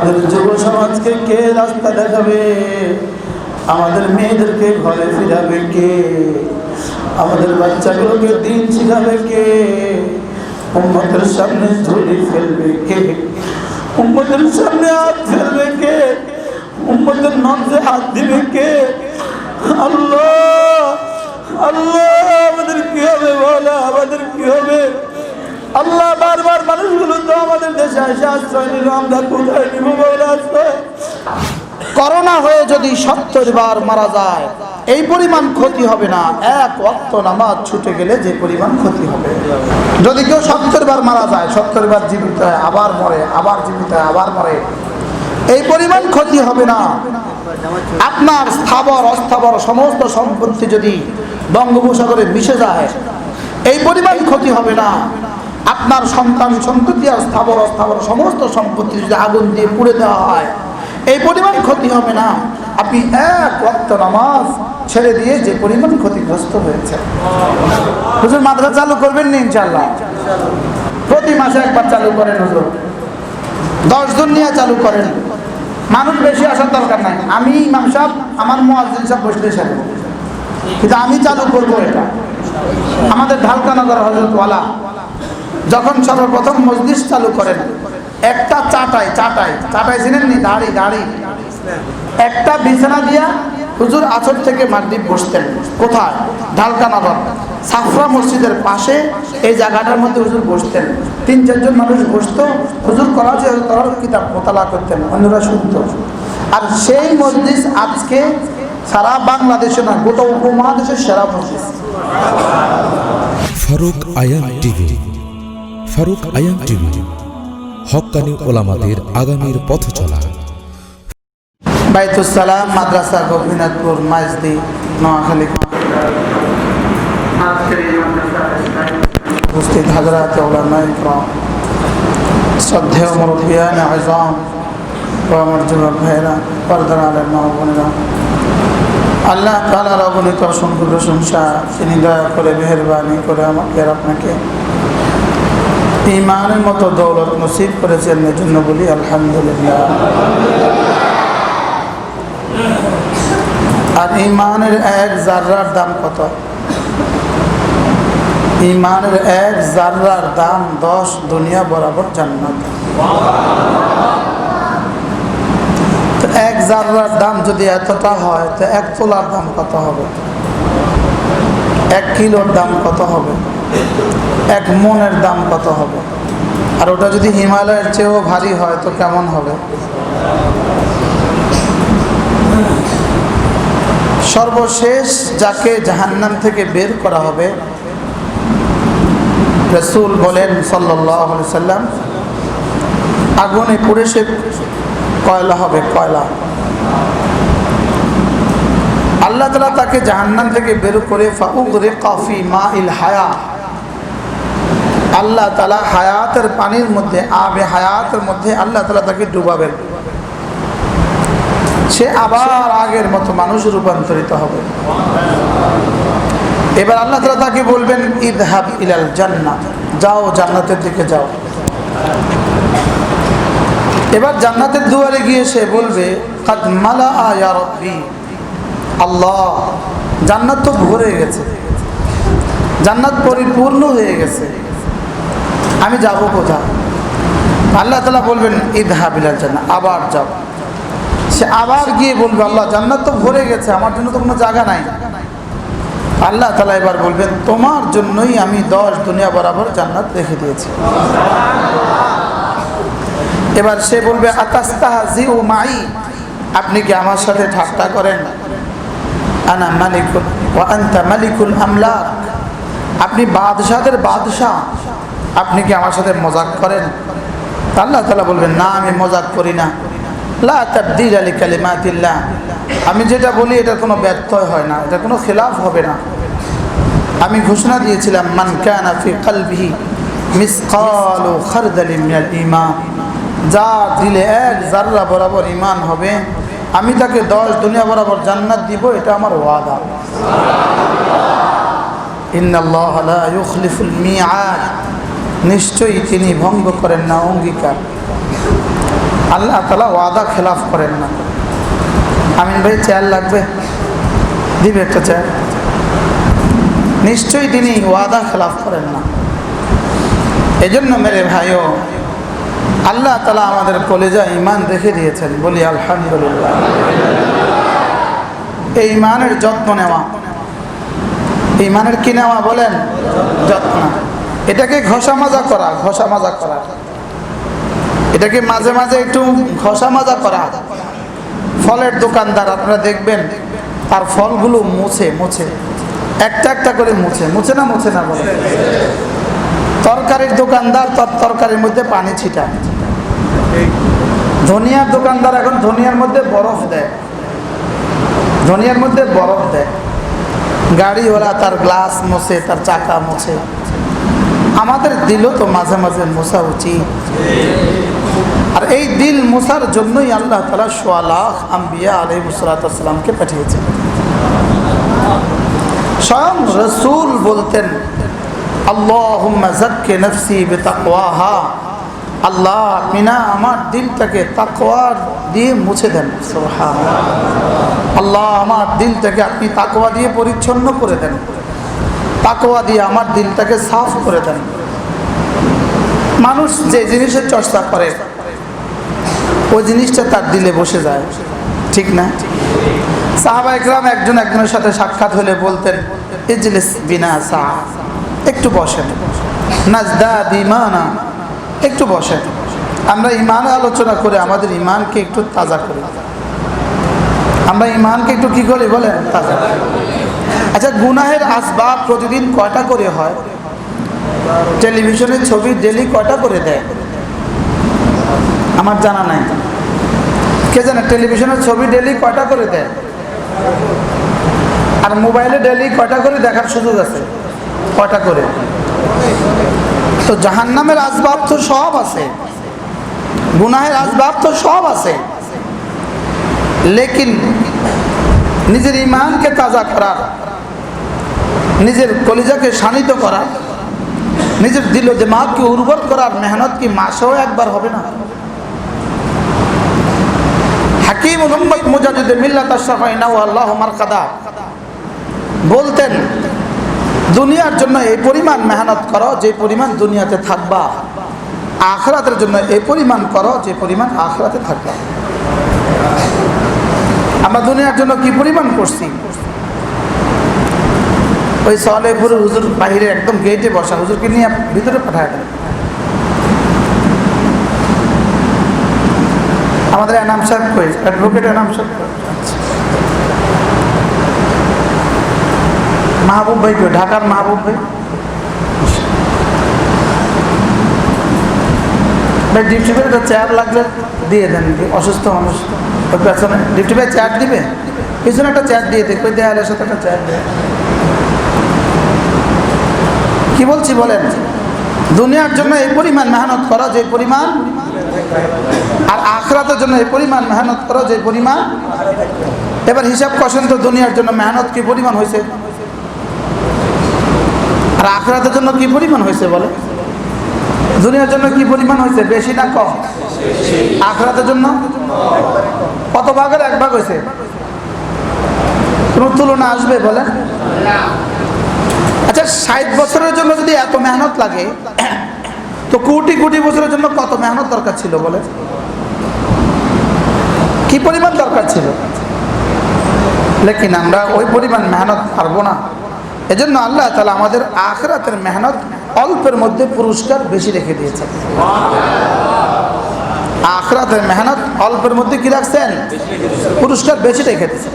আমাদের যুব সমাজকে কে রাস্তা দেখাবে? আমাদের মেয়েদেরকে ঘরে ফিরাবে কে? আমাদের বাচ্চাগুলোকে দিন শিখাবে কে? উম্মতের সামনে ঝুলি ফেলবে কে? উম্মতের সামনে হাত ফেলবে কে? উম্মতের নবজে হাত দিবে কে? আল্লাহ আল্লাহ, আমাদের কি হবে বলা? আমাদের কি হবে? আল্লাহ, বারবার মানুষগুলো তো আমাদের দেশে এসে আশ্রয় নিল, আমরা কোথায় নিব বলে আশ্রয়? করোনা হয়ে যদি 70 বার মারা যায় এই পরিমাণ ক্ষতি হবে না, এক ওয়াক্ত নামাজ ছুটে গেলে যে পরিমাণ ক্ষতি হবে। যদি কেউ 70 বার মারা যায়, 70 বার জীবিত হয়, আবার মরে, আবার জীবিত হয়, আবার মরে, এই পরিমাণ ক্ষতি হবে না। আপনার স্থাবর অস্থাবর সমস্ত সম্পত্তি যদি বঙ্গোপসাগরে মিশে যায় এই পরিমাণ ক্ষতি হবে না। আপনার সন্তান সন্ততি আর স্থাবর অস্থাবর সমস্ত সম্পত্তি যদি আগুন দিয়ে পুড়ে দেওয়া হয় এই পরিমাণ ক্ষতি হবে না। আপনি এক ওয়াক্ত নামাজ ছেড়ে দিয়ে যে পরিমাণ ক্ষতিগ্রস্ত হয়েছে। হুজুর মাদ্রাসা চালু করবেন না ইনশাআল্লাহ? প্রতি মাসে একবার চালু করেন হুজুর, 10 জন নিয়ে চালু করেন, মানুষ বেশি আসার দরকার নাই। আমি ইমাম সাহেব, আমার মুয়াজ্জিন সাহেব বসলে সাহেব, কিন্তু আমি চালু করবো এটা। আমাদের ঢালকানগর হযরতওয়ালা যখন সর্বপ্রথম মজলিস চালু করেন, একটা চাটাই চিনেননি? দাড়ি একটা বিছানা দিয়া হুজুর আসর থেকে মাগরিব বসতেন। কোথায়? ঢালকানগর সাফরা মসজিদের পাশে এই জায়গাটার মধ্যে হুজুর বসতেন। 3-4 জন মানুষ বসতো, হুজুর করাচি কিতাব মোতালা করতেন, অন্যরা শুনতো। আর সেই মজলিস আজকে সারা বাংলাদেশে না, গোটা উপমহাদেশের সেরা মজলিস। ফারুক আয়াম টিভি, ফারুক আয়াম টিভি, হক্কানি ওলামাদের আগামীর পথ চলা। বাইতুস সালাম মাদ্রাসা, গোপীনাথপুর, মাইজদি, নোয়াখালী। উপস্থিত হাজরাত উলামায়ে কিরাম, শ্রদ্ধেয় মুরব্বিয়ান আযম ও আমার যুবক ভাইয়েরা, পর্দার আলেম মা বোনেরা, আল্লাহ তাআলার অগণিত অসংখ্য প্রশংসা, তিনি দয়া করে মেহেরবানি করে আমাকে আর আপনাকে ঈমানের মতো দৌলত নসিব করেছেন, এর জন্য বলি আলহামদুলিল্লাহ। আর ঈমানের এক জাররার দাম কত? ঈমানের এক জাররার দাম 10 দুনিয়া বরাবর জান্নাত। তো এক জাররার দাম যদি এতটা হয় তো 1 তোলার দাম কত হবে? 1 কিলোর দাম কত হবে? 1 মনের দাম কত হবে? আর ওটা যদি হিমালয়ের চেয়েও ভারী হয় তো কেমন হবে? সর্বশেষ যাকে জাহান্নাম থেকে বের করা হবে, রাসূল বলেন সাল্লাল্লাহু আলাইহি সাল্লাম, আগুনে পুড়ে সে কয়লা হবে, কয়লা। আল্লাহ তাআলা তাকে জাহান্নাম থেকে বের করে ফাউগরিকা ফি মাইল হায়া, আল্লাহ তাআলা হায়াতের পানির মধ্যে, আবে হায়াতের মধ্যে আল্লাহ তাআলা তাকে ডুবাবেন। সে আবার আগের মতো মানুষ রূপান্তরিত হবে। এবার আল্লাহ তাআলা তাকে বলবেন ইযহাব ইলাল জান্নাহ, যাও জান্নাতের দিকে যাও। এবার জান্নাতের দুয়ারে গিয়ে সে বলবে কাদ মালাআ ইয়া রাব্বি, আল্লাহ জান্নাত তো ভরে গেছে, জান্নাত পরিপূর্ণ হয়ে গেছে, আমি যাব কোথায়? আল্লাহ তাআলা বলবেন ইযহাব ইলাল জান্নাহ, আবার যাও। সে আবার গিয়ে বলবে আল্লাহ জান্নাত তো ভরে গেছে, আমার জন্য তো কোনো জায়গা নাই। আল্লাহ তাআলা এবার বলবেন তোমার জন্যই আমি 10 দুনিয়া বরাবর জান্নাত রেখে দিয়েছি। এবার সে বলবে আতাস্তাহজিউ মাই, আপনি কি আমার সাথে ঠাট্টা করেন? আনা মালিকুল ওয়া আনতা মালিকুল আমলাক, আপনি বাদশাদের বাদশাহ, আপনি কি আমার সাথে মজাক করেন? আল্লাহ তাআলা বলবেন না, আমি মজাক করি না। লা তাবদীলা লিকালিমাতিল্লাহ, আমি যেটা বলি এটা কোনো ব্যত্যয় হয় না, এটা কোনো খিলাফ হবে না। আমি ঘোষণা দিয়েছিলাম মান কানা ফি কলবিহি মিসকালু খারদালিন মিনাল ঈমান, যা দিলে 1 জাররা বরাবর ঈমান হবে আমি তাকে 10 দুনিয়া বরাবর জান্নাত দিব, এটা আমার ওয়াদা। ইন্নাল্লাহা লা ইউখলিফুল মিআদ, নিশ্চয়ই তিনি ভঙ্গ করেন না অঙ্গীকার। আল্লাহ তাআলা ওয়াদা খেলাফ করেন না। আমিন ভাই, চেয়ার লাগবে? দিবে একটা চেয়ার। নিশ্চয়ই তিনি ওয়াদা খেলাফ করেন না। এজন্য মেরে ভাইও, আল্লাহ তাআলা আমাদের কলেজা ঈমান রেখে দিয়েছেন, বলি আলহামদুলিল্লাহ। এই ঈমানের যত্ন নেওয়া, ঈমানের কি নেওয়া বলেন? যত্ন। এটাকে ঘষা মাজা করা, ঘষা মাজা করা, এটাকে মাঝে মাঝে একটু ঘষা মাজা করা। ফলের দোকানদার আপনারা দেখবেন তার ফলগুলো মুছে মুছে একটা একটা করে মুছে মুছে না মুছে না বলে। তরকারির দোকানদার তার তরকারির মধ্যে পানি ছিটা। ধনিয়ার দোকানদার এখন ধনিয়ার মধ্যে বরফ দেয়, ধনিয়ার মধ্যে বরফ দেয়। গাড়িওয়ালা তার গ্লাস মোছে, তার চাকা মোছে। আমাদের দিলও তো মাঝে মাঝে মোছা উচিত। আর এই দিল মোছার জন্যই আল্লাহ তাআলা সোয়া লাখ আম্বিয়া আলাইহিসসালামকে পাঠিয়েছেন। স্বয়ং রাসূল বলতেন, আল্লাহুম্মা যাক্কি নাফসি বিতাকওয়াহা, আল্লাহ আপনি না আমার দিলটাকে তাকওয়া দিয়ে মুছে দেন। সুবহানাল্লাহ। আল্লাহ আমার দিলটাকে আপনি তাকওয়া দিয়ে পরিচ্ছন্ন করে দেন, তাকওয়া দিয়ে আমার দিলটাকে সাফ করে দেন। মানুষ যে জিনিসের চর্চা করে ওই জিনিসটা তার দিলে বসে যায়, ঠিক না? সাহাবা ইকরাম একজন একজনের সাথে সাক্ষাৎ হলে বলতেন, ইজলিস বিনা সা, একটু বসেন, নাজদাদ ঈমানা, একটু বসেন, আমরা ঈমান আলোচনা করে আমাদের ঈমানকে একটু তাজা করি। আমরা ঈমানকে একটু কি করি বলেন? তাজা। আচ্ছা, গুনাহের আসবাব প্রতিদিন কয়টা করে হয়? টেলিভিশনের ছবি ডেলি কয়টা করে দেয়? আমার জানা নাই। কে জানে টেলিভিশনের ছবি ডেলি কয়টা করে দেয়? আর মোবাইলে ডেলি কয়টা করে দেখার সুযোগ আছে? কয়টা করে? তো জাহান্নামের আসবাব তো সব আছে, গুনাহের আসবাব তো সব আছে, লেকিন নিজের ঈমানকে তাজা করার, নিজের কলিজাকে শানিত করার, নিজের দিল দিমাগকে উর্বর করার মেহনত কি মাসেও একবার হবে না? হাকিম মুহাম্মদ মুজাদ্দিদ মিল্লাত আশ-শাফাঈ নাওয়াল্লাহু মারকাদা বলতেন, দুনিয়ার জন্য এই পরিমাণ মেহনত করো যে পরিমাণ দুনিয়াতে থাকবা, আখিরাতের জন্য এই পরিমাণ করো যে পরিমাণ আখিরাতে থাকবা। আমরা দুনিয়ার জন্য কি পরিমাণ করছি? ওই সালেহপুরের হুজুর বাইরে একদম গেটে বসা, হুজুরকে নিয়ে ভিতরে পাঠায় দেন। আমাদের এনাম সাহেব কই? অ্যাডভোকেট এনাম সাহেব। মাহবুব ভাই কই? ঢাকার মাহবুব ভাই। ভাই ডিউটি ভাই একটা চেয়ার লাগলে দিয়ে দেন, অসুস্থ মানুষ ওই পেছনে। ডিউটি ভাই চেয়ার দিবে? পিছনে একটা চেয়ার দিয়ে দেখ, ওই দেয়ালের সাথে একটা চেয়ার দেয়। কি বলছি বলেন? দুনিয়ার জন্য এই পরিমাণ মেহনত করো যে পরিমাণ, আর আখিরাতের জন্য এই পরিমাণ মেহনত করো যে পরিমাণ। এবার হিসাব করেন তো, দুনিয়ার জন্য মেহনত কি পরিমাণ হয়েছে আর আখিরাতের জন্য কি পরিমাণ হয়েছে বলে? দুনিয়ার জন্য কি পরিমাণ হয়েছে? বেশি না কম? আখিরাতের জন্য কত ভাগের এক ভাগ হয়েছে? কোন তুলনা আসবে বলেন? আচ্ছা, 60 বছরের জন্য যদি এত মেহনত লাগে, তো কোটি কোটি বছরের জন্য কত মেহনত দরকার ছিল বলে? কি পরিমাণ দরকার ছিল? লেকিন আমরা ওই পরিমাণ মেহনত পারবো না। এজন্য আল্লাহ তাআলা আমাদের আখিরাতের মেহনত অল্পের মধ্যে পুরস্কার বেশি রেখে দিয়েছেন। আখিরাতের মেহনত অল্পের মধ্যে কি রাখছেন? পুরস্কার বেশি রেখে দিয়েছেন।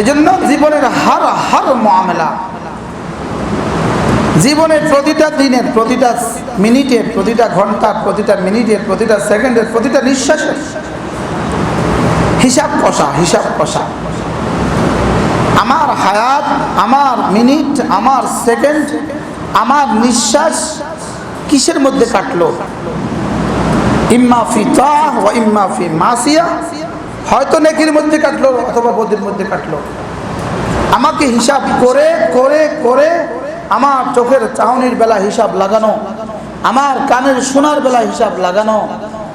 এজন্য জীবনের হার মুআমালা, জীবনের প্রতিটা দিনের, প্রতিটা মিনিটের, প্রতিটা ঘন্টার, প্রতিটা মিনিটের, প্রতিটা সেকেন্ডের, প্রতিটা নিঃশ্বাসের হিসাব কষা, হিসাব কষা। আমার হায়াত, আমার মিনিট, আমার সেকেন্ড, আমার নিঃশ্বাস কিসের মধ্যে কাটলো? ইম্মা ফি তাআহ ওয়া ইম্মা ফি মাসিয়া, হয়তো নেকির মধ্যে কাটলো অথবা বদির মধ্যে কাটলো। আমাকে হিসাব করে করে করে আমার চোখের চাহনির বেলা হিসাব লাগানো, আমার কানের শোনার বেলা হিসাব লাগানো,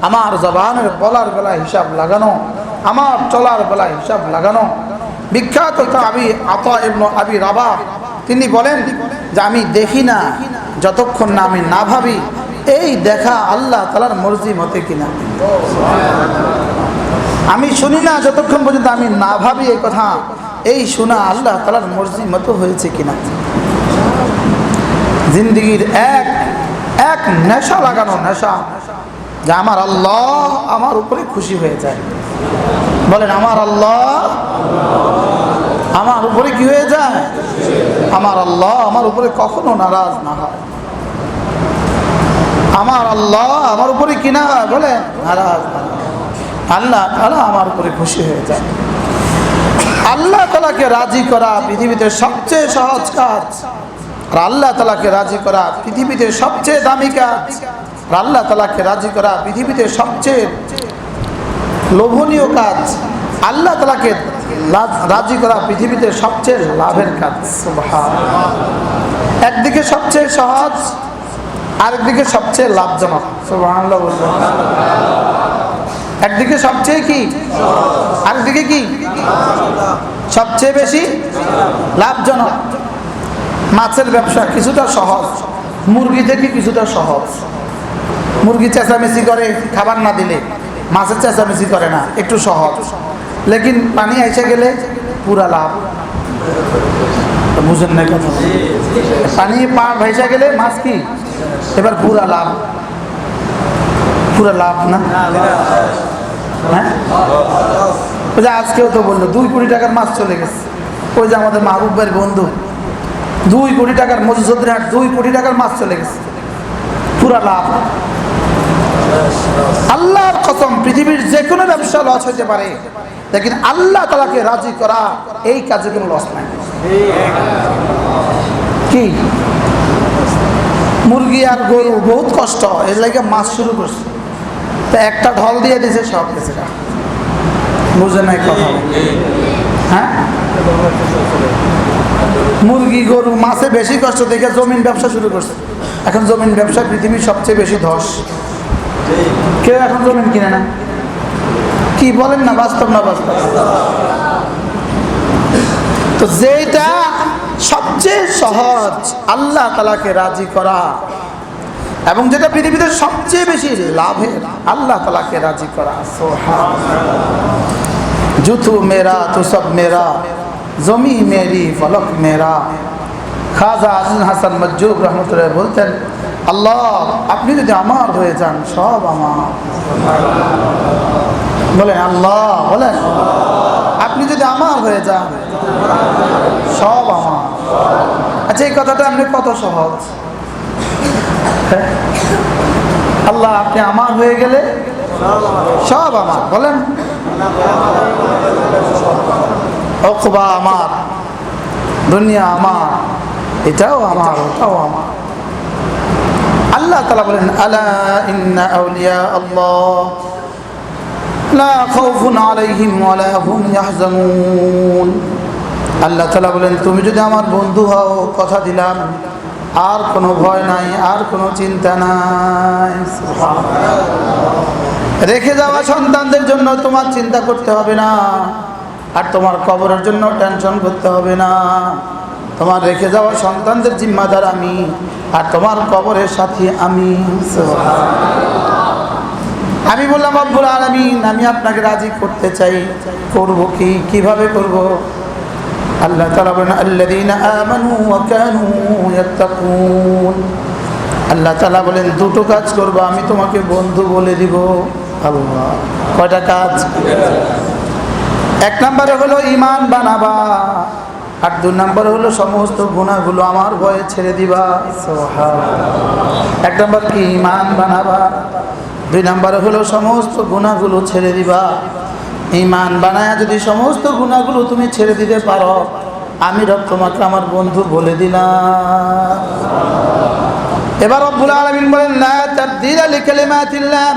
আমার জবানের বলার বেলা হিসাব লাগানো, আমার চলার বেলা হিসাব লাগানো। বিখ্যাত তাবী আতা ইবনে আবি রাবাহ তিনি বলেন যে আমি দেখি না যতক্ষণ না আমি না ভাবি এই দেখা আল্লাহ তাআলার মর্জি মতে কিনা। আমি শুনি না যতক্ষণ পর্যন্ত আমি না ভাবি এই কথা এই শোনা আল্লাহ তাআলার মর্জি মতো হয়েছে কিনা। জিন্দেগীর এক এক নেশা লাগানো নেশা, যে আমার আল্লাহ আমার উপরে খুশি হয়ে যায়। বলেন আমার আল্লাহ আমার উপরে কি হয়ে যায়? আমার আল্লাহ আমার উপরে কখনো নারাজ না হয়। আমার আল্লাহ আমার উপরে কি না হয়? বলে নারাজ না হয়। আল্লাহ তাআলা আমার উপরে খুশি হয়ে যায়। আল্লাহ তাআলাকে রাজি করা পৃথিবীতে সবচেয়ে সহজ কাজ, আর আল্লাহ তাআলাকে রাজি করা পৃথিবীতে সবচেয়ে দামি কাজ, আর আল্লাহ তাআলাকে রাজি করা পৃথিবীতে সবচেয়ে লোভনীয় কাজ, আল্লাহ তাআলাকে রাজি করা পৃথিবীতে সবচেয়ে লাভের কাজ। সুবহানাল্লাহ। একদিকে সবচেয়ে সহজ, আরেকদিকে সবচেয়ে লাভজনক। সুবহানাল্লাহ বলবেন। একদিকে সবচেয়ে কি, আরেকদিকে কি সবচেয়ে বেশি লাভজনক। মাছের ব্যবসা কিছুটা সহজ, মুরগি থেকে কিছুটা সহজ। মুরগি চেঁচামেচি করে খাবার না দিলে, মাছের চেঁচামেচি করে না, একটু সহজ। লেকিন পানি এসে গেলে পুরা লাভ। বুঝেন না কথা? পানি পার ভেসে গেলে মাছ কি এবার পুরা লাভ। পুরা লাভ না? হ্যাঁ, ওই যে আজকেও তো বললো 2 কোটি টাকার মাছ চলে গেছে। ওই যে আমাদের মাহবুব ভাইয়ের বন্ধু 2 কোটি টাকার মজুসুদ্দিনহাট 2 কোটি টাকার মাছ চলে গেছে, পুরা লাভ। আল্লাহর কসম পৃথিবীর যে কোনো ব্যবসা লস হতে পারে, লেকিন আল্লাহ তাআলাকে রাজি করা এই কাজে কোনো লস নাই। কি মুরগি আর গরু বহুত কষ্ট, এর লাগে মাছ শুরু করছে, তো একটা ঢল দিয়ে দিয়েছে সব কিছু। বুঝে নাই কথা? হ্যাঁ, মুরগি গরু মাছে বেশি কষ্ট দেখে জমিন ব্যবসা শুরু করছে। এখন জমিন ব্যবসা পৃথিবীর সবচেয়ে বেশি ধস। কেউ এখন জমিন কিনে না। কি বলেন না? বাস্তব না বাস্তব? তো যেটা সবচেয়ে সহজ আল্লাহ তাআলাকে রাজি করা, এবং যেটা পৃথিবীতে সবচেয়ে বেশি লাভের আল্লাহ তাআলাকে রাজি করা। জুতু মেরা তো সব মেরা, জমি মেরি ফলক মেরা। খাজা আজিজ হাসান মজ্জুব রহমতুল্লাহ বলতেন, আল্লাহ আপনি যদি আমার হয়ে যান সব আমার। বলেন আল্লাহ, বলেন আপনি যদি আমার হয়ে যান সব আমার। আচ্ছা, এই কথাটা আপনি কত সহজ। আল্লাহ আপনি আমার হয়ে গেলে সব আমার। বলেন ওকবা আমার, দুনিয়া আমার, এটাও আমার, ওটাও আমার। আল্লাহ তাআলা বলেন আলা ইন্না আউলিয়া আল্লাহ লা খাউফুন আলাইহিম ওয়া লা হুম ইয়াহজানুন। আল্লাহ তাআলা বলেন তুমি যদি আমার বন্ধু হও, কথা দিলাম আর কোনো ভয় নাই, আর কোনো চিন্তা নাই। রেখে যাওয়া সন্তানদের জন্য তোমার চিন্তা করতে হবে না, আর তোমার কবরের জন্য টেনশন করতে হবে না। তোমার রেখে যাওয়া সন্তানদের জিম্মাদার আমি, আর তোমার কবরের সাথী আমি। আমি বললাম রব্বুল আলামিন আমি আপনাকে রাজি করতে চাই, করব কি, কিভাবে করব? আল্লাহ তাআলা বলেন আল্লাযীনা আমানু ওয়া কানু ইয়াত্তাকুন। আল্লাহ তাআলা বলেন দুটো কাজ করব, আমি তোমাকে বন্ধু বলে দিব। আল্লাহ, কয়টা কাজ? 1 নম্বরে হলো ঈমান বানাবা, আর 2 নম্বরে হলো সমস্ত গুনাহগুলো আমার ভয়ে ছেড়ে দিবা। সুবহানাল্লাহ। 1 নম্বর কি? ঈমান বানাবা। 2 নম্বরে হলো সমস্ত গুনাহগুলো ছেড়ে দিবা। ঈমান বানায়া যদি সমস্ত গুনাহগুলো তুমি ছেড়ে দিতে পারো, আমি রব তোমাকে আমার বন্ধু বলে দিলাম। এবার রব্বুল আলামিন বলেন লা তাবদীলা লিকালিমাতিল্লাহ।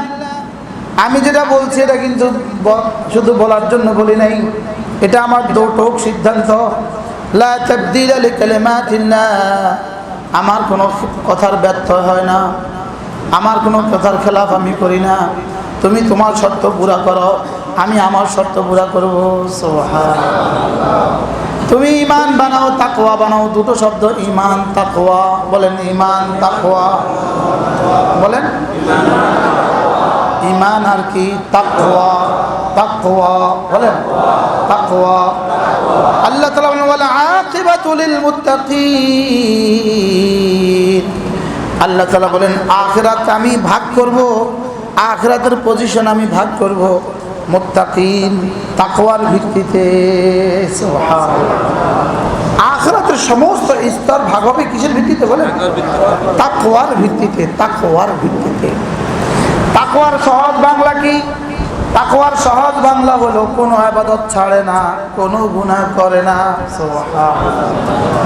আমি যেটা বলছি এটা কিন্তু শুধু বলার জন্য বলি নাই, এটা আমার দোটক সিদ্ধান্ত। লা তাবদীলা লিকালিমাতিল্লাহ, আমার কোনো কথার ব্যর্থ হয় না। আমার কোনো কথার খেলাফ আমি করি না, তুমি তোমার শর্ত পুরা করো, আমি আমার শর্ত পুরা করবো। সুবহানাল্লাহ। তুমি ঈমান বানাও, তাকওয়া বানাও, দুটো শব্দ, ঈমান তাকওয়া। বলেন ঈমান তাকওয়া, বলেন ঈমান আর কি তাকওয়া, তাকওয়া বলেন তাকওয়া। আল্লাহ তাআলা বলেন ওয়াল আকিবাতু লিল মুত্তাকিন। আল্লাহ তাআলা বলেন আখিরাত আমি ভাগ করব, আখিরাতের পজিশন আমি ভাগ করব মুত্তাকিন, তাকওয়ার ভিত্তিতে। সুবহানাল্লাহ। আখিরাতের সমস্ত স্তর ভাগ হবে কিসের ভিত্তিতে বলেন? তাকওয়ার ভিত্তিতে, তাকওয়ার ভিত্তিতে। তাকওয়ার সহজ বাংলা কি? তাকওয়ার সহজ বাংলা হলো কোনো ইবাদত ছাড়ে না, কোনো গুনাহ করে না। সুবহানাল্লাহ।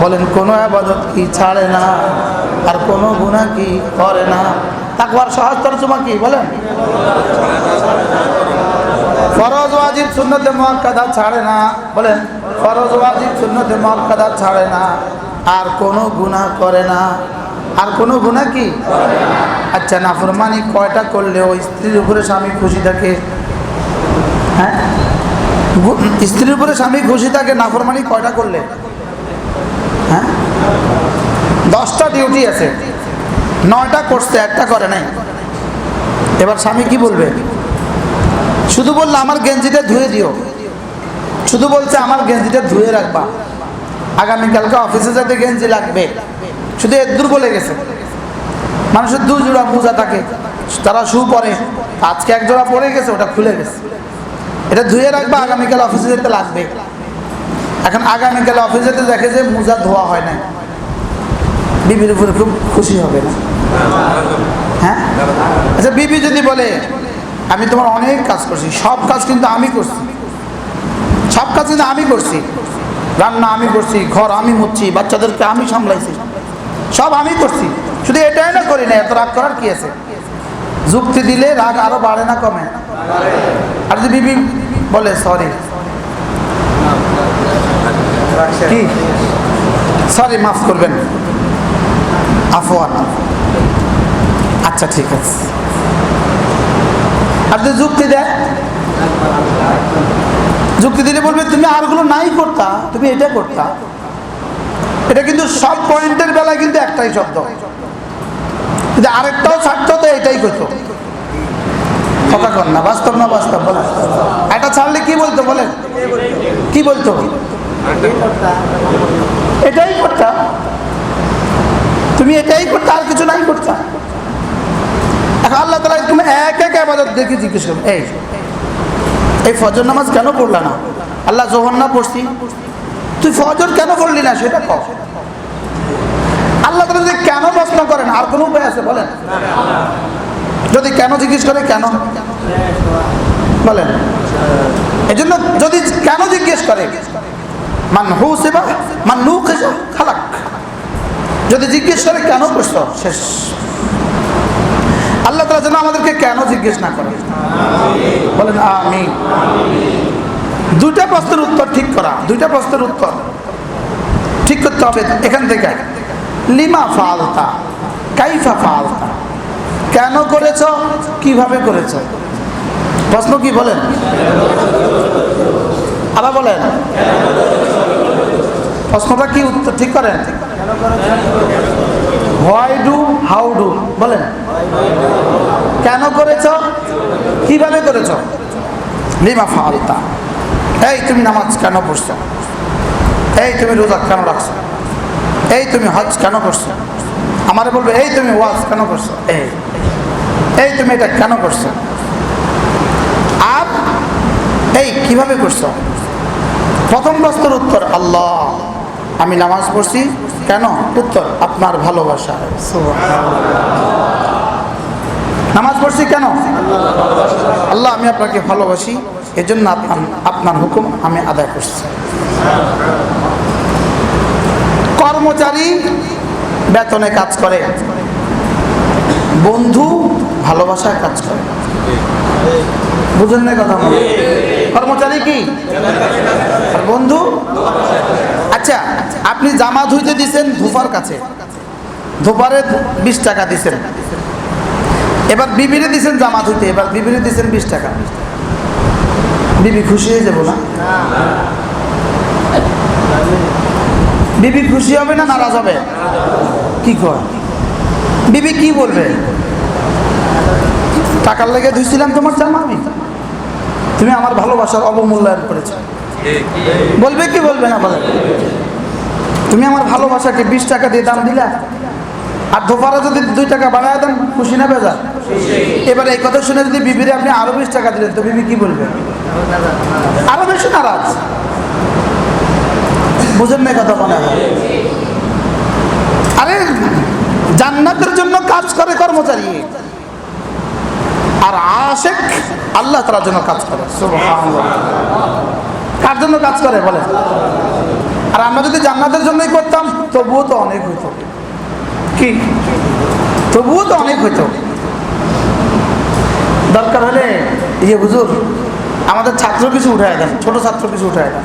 বলেন কোনো ইবাদত কি ছাড়ে না, আর কোনো গুনাহ কি করে না। তাকওয়ার সহজ তরজমা কি বলেন? ফরজ ওয়াজিব সুন্নতে মুআক্কাদা ছাড়ে না। বলেন ফরজ ওয়াজিব সুন্নতে মুআক্কাদা ছাড়ে না, আর কোনো গুনাহ করে না। আর কোনো গুনাহ কি? আচ্ছা, নাফরমানি কয়টা করলেও স্ত্রীর উপরে স্বামী খুশি থাকে? হ্যাঁ, স্ত্রীর উপরে স্বামী খুশি থাকে নাফরমানি কয়টা করলে? হ্যাঁ, 10টা ডিউটি আছে, 9টা করছে, একটা করে নাই। এবার স্বামী কি বলবে? শুধু বললে আমার গেঞ্জিটা ধুয়ে দিও, শুধু বলছে আমার গেঞ্জিটা ধুয়ে রাখবা, আগামীকালকে অফিসে যেতে গেঞ্জি লাগবে, শুধু এদুর বলে গেছে। মানুষের 2 জোড়া মোজা থাকে, তারা শু পরে, আজকে 1 জোড়া পরে গেছে, ওটা খুলে গেছে, এটা ধুয়ে রাখবা, আগামীকাল অফিসে যেতে লাগবে। এখন আগামীকাল অফিসে যেতে দেখে যে মোজা ধোয়া হয় না, বিবির উপরে খুব খুশি হবে না? হ্যাঁ, আচ্ছা, বিবি যদি বলে আমি তোমার অনেক কাজ করছি, সব কাজ কিন্তু আমি করছি, সব কাজ কিন্তু আমি করছি, রান্না আমি করছি, ঘর আমি মুছছি, বাচ্চাদেরকে আমি সামলাইছি, সব আমি করছি, শুধু এটাই না করি না, এত রাগ করার কি আছে? যুক্তি দিলে রাগ আরো বাড়ে না কমে? আর যদি বিবি বলে সরি, কি সরি মাফ করবেন, আফওয়ান, আচ্ছা ঠিক আছে। আর যদি যুক্তি দেয়, যুক্তি দিলে বলবে তুমি আরগুলো নাই করতা, তুমি এটা করতা। এটা কিন্তু সব পয়েন্টের বেলায় কিন্তু একটাই শব্দ, যদি আরেকটাও ছাড়তো তো এটাই করতো। কথা কর না, বাস্তব না বাস্তব বলেন? এটা ছাড়লে কি বলতো বলেন? কি বলতো? এটাই করতা, তুমি এটাই করতা, আর কিছু নাই করতা। এখন আল্লাহ তাআলা তুমি এক এক ইবাদত দেখে জিজ্ঞেস করবে, এই ফজর নামাজ কেন পড়লা না? আল্লাহ যোহর না পড়ছি, তুই ফজর কেন পড়লি না সেটা কও। আল্লাহ তাআলা যদি কেন প্রশ্ন করেন, আর কোনো উপায় আছে বলেন? যদি কেন জিজ্ঞেস করে, কেন বলেন? এজন্য যদি কেন জিজ্ঞেস করে, মান হুসিবা মান নুকিসা খালাক, যদি জিজ্ঞেস করে কেন প্রশ্ন শেষ। আল্লাহ তাআলা যেন আমাদেরকে কেন জিজ্ঞেস না করে, বলেন আমিন। 2টা প্রশ্নের উত্তর ঠিক করা, 2টা প্রশ্নের উত্তর ঠিক করতে হবে এখান থেকে। লিমা ফালতা, কাইফা ফালতা, কেন করেছ, কিভাবে করেছ। প্রশ্ন কি বলেন? আবার বলেন, প্রশ্নটা কি উত্তর ঠিক করেন? হোয়াই ডু, হাউ ডু, বলেন কেন করেছ, কিভাবে করেছ। লিমা ফালতা, এই তুমি নামাজ কেন পড়ছো, এই তুমি রোজা কেন রাখছো, এই তুমি হজ কেন করছো। আমারে বলবে এই তুমি ওয়াজ কেন করছো, এই তুমি এটা কেন করছো, আর এই কিভাবে করছো। প্রথম প্রশ্নের উত্তর আল্লাহ, আমি নামাজ পড়ছি কেন, উত্তর আপনার ভালোবাসা। নামাজ পড়ছি কেন, আল্লাহ আমি আপনাকে ভালোবাসি, এজন্য আপনার হুকুম আমি আদায় করছি। কর্মচারী বেতনে কাজ করে, বন্ধু ভালোবাসায় কাজ করে। বুঝেন না কথা? কর্মচারী কি আর বন্ধু। আচ্ছা, আপনি জামা ধুইতে দিচ্ছেন ধোপার কাছে, ধোপারে 20 টাকা দিচ্ছেন, এবার বিবিরে দিয়েছেন জামাত হইতে, এবার বিবিরে দিয়েছেন 20 টাকা, বিবি খুশি হয়ে যাবো না? বিবি খুশি হবে না নারাজ হবে? কি কয় বিবি? কি বলবে? টাকার লেগে ধুইছিলাম তোমার জামা আমি, তুমি আমার ভালোবাসার অবমূল্যায়ন করেছো। বলবে কি বলবে না? বলে তুমি আমার ভালোবাসাকে 20 টাকা দিয়ে দাম দিলা, আর ধোপারা যদি 2 টাকা বাড়ায় দেন, খুশি না বেজা? এবার এই কথা শুনে যদি বিবিরে আপনি আরো 20 টাকা দিলেন, তো বিবি কি বলবে? আরো বেশি নারাজ। বুঝেন না কথা মনে হয়? আরে জান্নাতের জন্য কাজ করে কর্মচারী, আর আশিক আল্লাহ তাআলার জন্য কাজ করে। সুবহানাল্লাহ। কার জন্য কাজ করে বলে? আর আমরা যদি জান্নাতের জন্যই করতাম, তবুও তো অনেক হইতো। কি? তবুও তো অনেক হইতো। দরকার হলে হুজুর আমাদের ছাত্র কিছু উঠায় দেন, ছোট ছাত্র কিছু উঠায় দেন,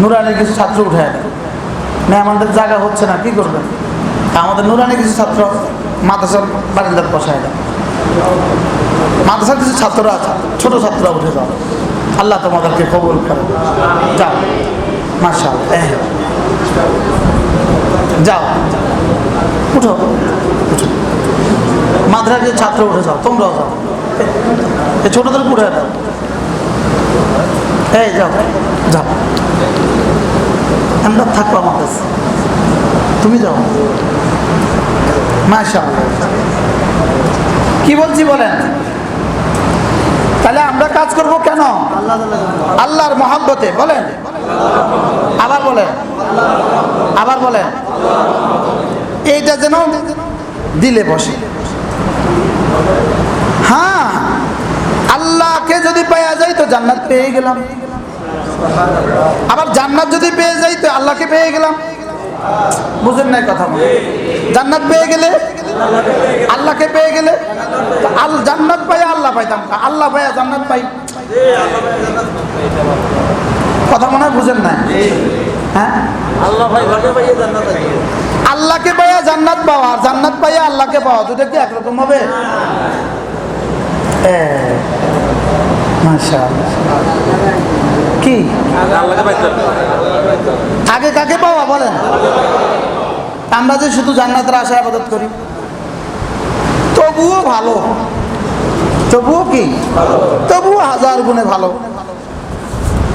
নুরানির কিছু ছাত্র উঠায় দেন। না আমাদের জায়গা হচ্ছে না, কি করবেন? আমাদের নুরানি কিছু ছাত্র মাদ্রাসার বারিন্দার বসায় দেন। মাদ্রাসার কিছু ছাত্ররা আছে, ছোট ছাত্ররা উঠে যাও, আল্লাহ তোমাদেরকে কবুল করে। যাও মাশাআল্লাহ, যাও উঠো উঠো। মাদ্রাসার কিছু ছাত্র উঠে যাও, তোমরাও যাও, এই ছোটদের উঠে দাও। এই যাও যাও, আমরা থাকবো আমার কাছে, তুমি যাও। মাশাআল্লাহ। কি বলছি বলেন? তাহলে আমরা কাজ করব কেন? আল্লাহর মহব্বতে। বলেন, আবার বলেন, আবার বলেন। এইটা যেন দিলে বসে। হ্যাঁ, আল্লাহকে যদি পাওয়া যায় তো জান্নাত পেয়ে গেলাম, আবার জান্নাত যদি পেয়ে যাই তো আল্লাহকে পেয়ে গেলাম। বুঝেন নাই কথা? জান্নাত পেয়ে গেলে আল্লাহকে পেয়ে গেলে জান্নাত পাই আল্লাহ পাইতাম, আল্লাহ পাইয়া জান্নাত পাই। কথা মনে হয় বুঝেন না? হ্যাঁ, আল্লাহকে পাইয়া জান্নাত পাওয়া আর জান্নাত পাইয়া আল্লাহকে পাওয়া, দুটো কি একরকম হবে? মাশাআল্লাহ। কি আগে কাকে পাওয়া বলেন? আমরা যে শুধু জান্নাতের আশায় ইবাদত করি, তবুও ভালো, তবুও কি, তবুও 1000 গুণে ভালো,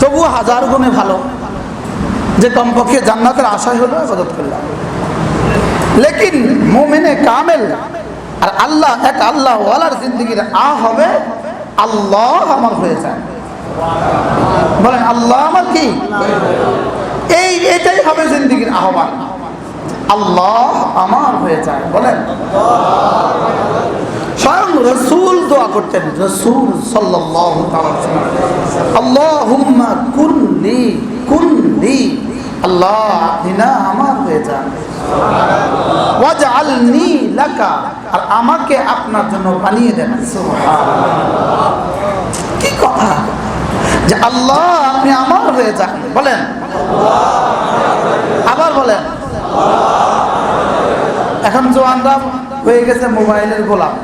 তবুও 1000 গুণে ভালো যে কমপক্ষে জান্নাতের আশায় হলো ইবাদত করলাম। লেকিন মুমিনে কামেল আর আল্লাহ এক আল্লাহ ওয়ালার জিন্দেগির হবে আল্লাহ আমার হয়ে যায়। বলেন আল্লাহ আমার কি? এটাই হবে জিন্দেগির আহ্বান, আল্লাহ আমার হয়ে যায়। বলেন, স্বয়ং রাসূল দোয়া করতেন, রাসূল সাল্লাল্লাহু আলাইহি ওয়াসাল্লাম, আল্লাহুম্মা কুনলি কুনলি, আল্লাহ আপনি না আমার হয়ে যান, ওয়াজআলনি লাকা, আর আমাকে আপনার জন্য বানিয়ে দেন। সুবহানাল্লাহ। কি কথা যে আল্লাহ আপনি আমার হয়ে যান। বলেন, আবার বলেন। এখন জওয়ানরা হয়ে গেছে মোবাইলের গোলাম,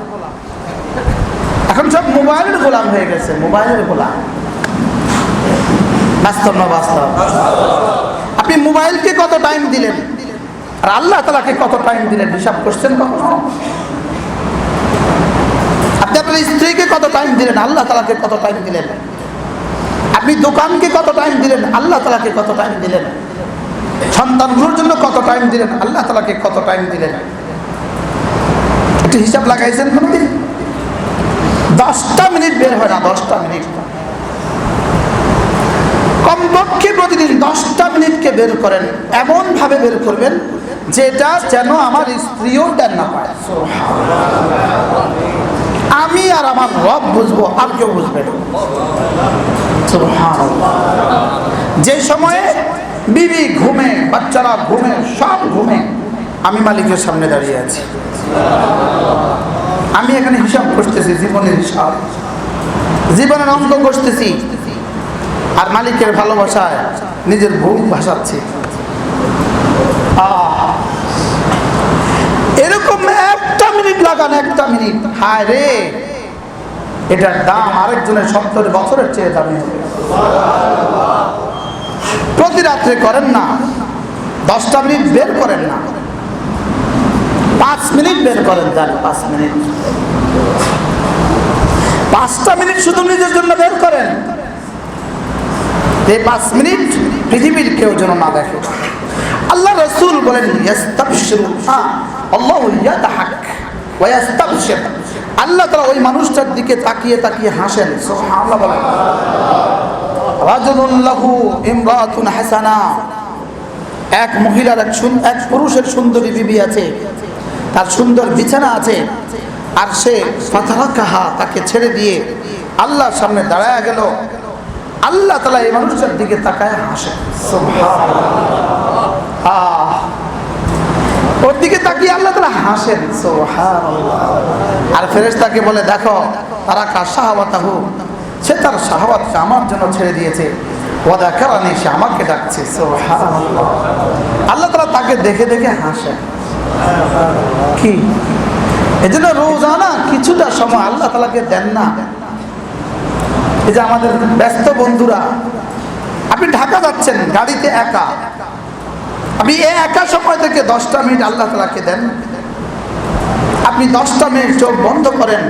এখন সব মোবাইলের গোলাম হয়ে গেছে, মোবাইলের গোলাম। বাস্তব না বাস্তব? আপনি মোবাইলকে কত টাইম দিলেন আর আল্লাহ তাআলাকে কত টাইম দিলেন, হিসাব করছেন কখনো? আপনি আপনার স্ত্রীকে কত টাইম দিলেন, আল্লাহ তাআলাকে কত টাইম দিলেন? আপনি দোকানকে কত টাইম দিলেন, আল্লাহ তাআলাকে কত টাইম দিলেন? সন্তানগুলোর জন্য কত টাইম দিলেন, আল্লাহ তাআলাকে কত টাইম দিলেন? একটু হিসাব লাগাইছেন কোনদিন? 10টা মিনিট বের হয় না, 10টা মিনিট কমপক্ষে প্রতিদিন 10টা মিনিটকে বের করেন, এমন ভাবে বের করবেন যেটা যেন আমার স্ত্রীও জ্ঞান না পায়। আমি আর আমার রব বুঝবো, আর কেউ বুঝবে না। সুবহানাল্লাহ। যে সময়ে বিবি ঘুমে, বাচ্চারা ঘুমে, সব ঘুমে, আমি মালিকের সামনে দাঁড়িয়ে আছি, আমি এখানে হিসাব করতেছি, জীবনের হিসাব, জীবনের অঙ্ক করতেছি, আর মালিকের ভালোবাসায় নিজের বুক ভাসাচ্ছি। এরকম 1টা মিনিট লাগান একটা মিনিট, হায় রে এটার দাম আরেকজনের 70 বছরের চেয়ে দামি হবে। প্রতি রাত্রে করেন না, 10টা মিনিট বের করেন না, 5 মিনিট বের করেন, যান 5 মিনিট, 5টা মিনিট শুধু নিজের জন্য বের করেন। এই 5 মিনিট পৃথিবীর কেউ যেন না দেখে। আল্লাহ রাসূল বলেন ইস্তাবশিরু আল্লাহু ইয়াদহাক ওয়া ইস্তাবশির, আল্লাহ তাআলা ওই মানুষটার দিকে তাকিয়ে তাকিয়ে হাসেন। সুবহানাল্লাহ বলেন। রাজুলুন লাহু ইমরাতুন হাসানা, এক মহিলার এক পুরুষের সুন্দরী বিবি আছে, তার সুন্দর বিছানা আছে, আর সে ফাতারাকাহা, তাকে ছেড়ে দিয়ে আল্লাহর সামনে দাঁড়ায় গেল। আল্লাহ তাআলা এই মানুষটার দিকে তাকায় হাসেন। সুবহানাল্লাহ, ওর দিকে তাকিয়ে আল্লাহ তাআলা হাসেন। সুবহানাল্লাহ। আর ফেরেশতাকে বলে, দেখো তারা শাহওয়াতাহু, সে তার শাহওয়াতকে আমার জন্য ছেড়ে দিয়েছে, ওয়া যাকারানি, সে আমাকে ডাকছে। সুবহানাল্লাহ। আল্লাহ তাআলা তাকে দেখে দেখে হাসেন। কি এজন্য রোজানা কিছুটা সময় আল্লাহ তাআলাকে দেন না। এই যে আমাদের ব্যস্ত বন্ধুরা, আপনি ঢাকা যাচ্ছেন গাড়িতে একা, আপনি একা সময় থেকে 10টা মিনিট আল্লাহ তাআলাকে দেন। আপনি 10টা মিনিট চোখ বন্ধ করেন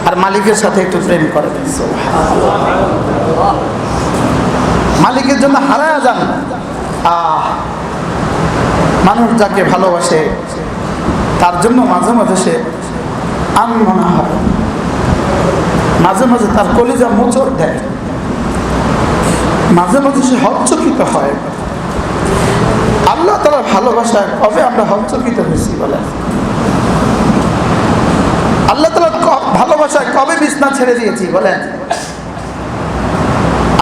আর মালিকের সাথে একটু প্রেম করেন। মালিকের জন্য হারায়া যান। মানুষ যাকে ভালোবাসে তার জন্য মাঝে মাঝে সে আনমনা হয়, মাঝে মাঝে তার কলিজা মোচড় দেয়, মাঝে মাঝে সে হচ্চকিত হয়। আল্লাহ তাআলার ভালোবাসায় কবে আমরা হচ্চকিত হয়েছি বলেন? আল্লাহ তাআলার ভালোবাসায় কবে বিছনা ছেড়ে দিয়েছি বলেন?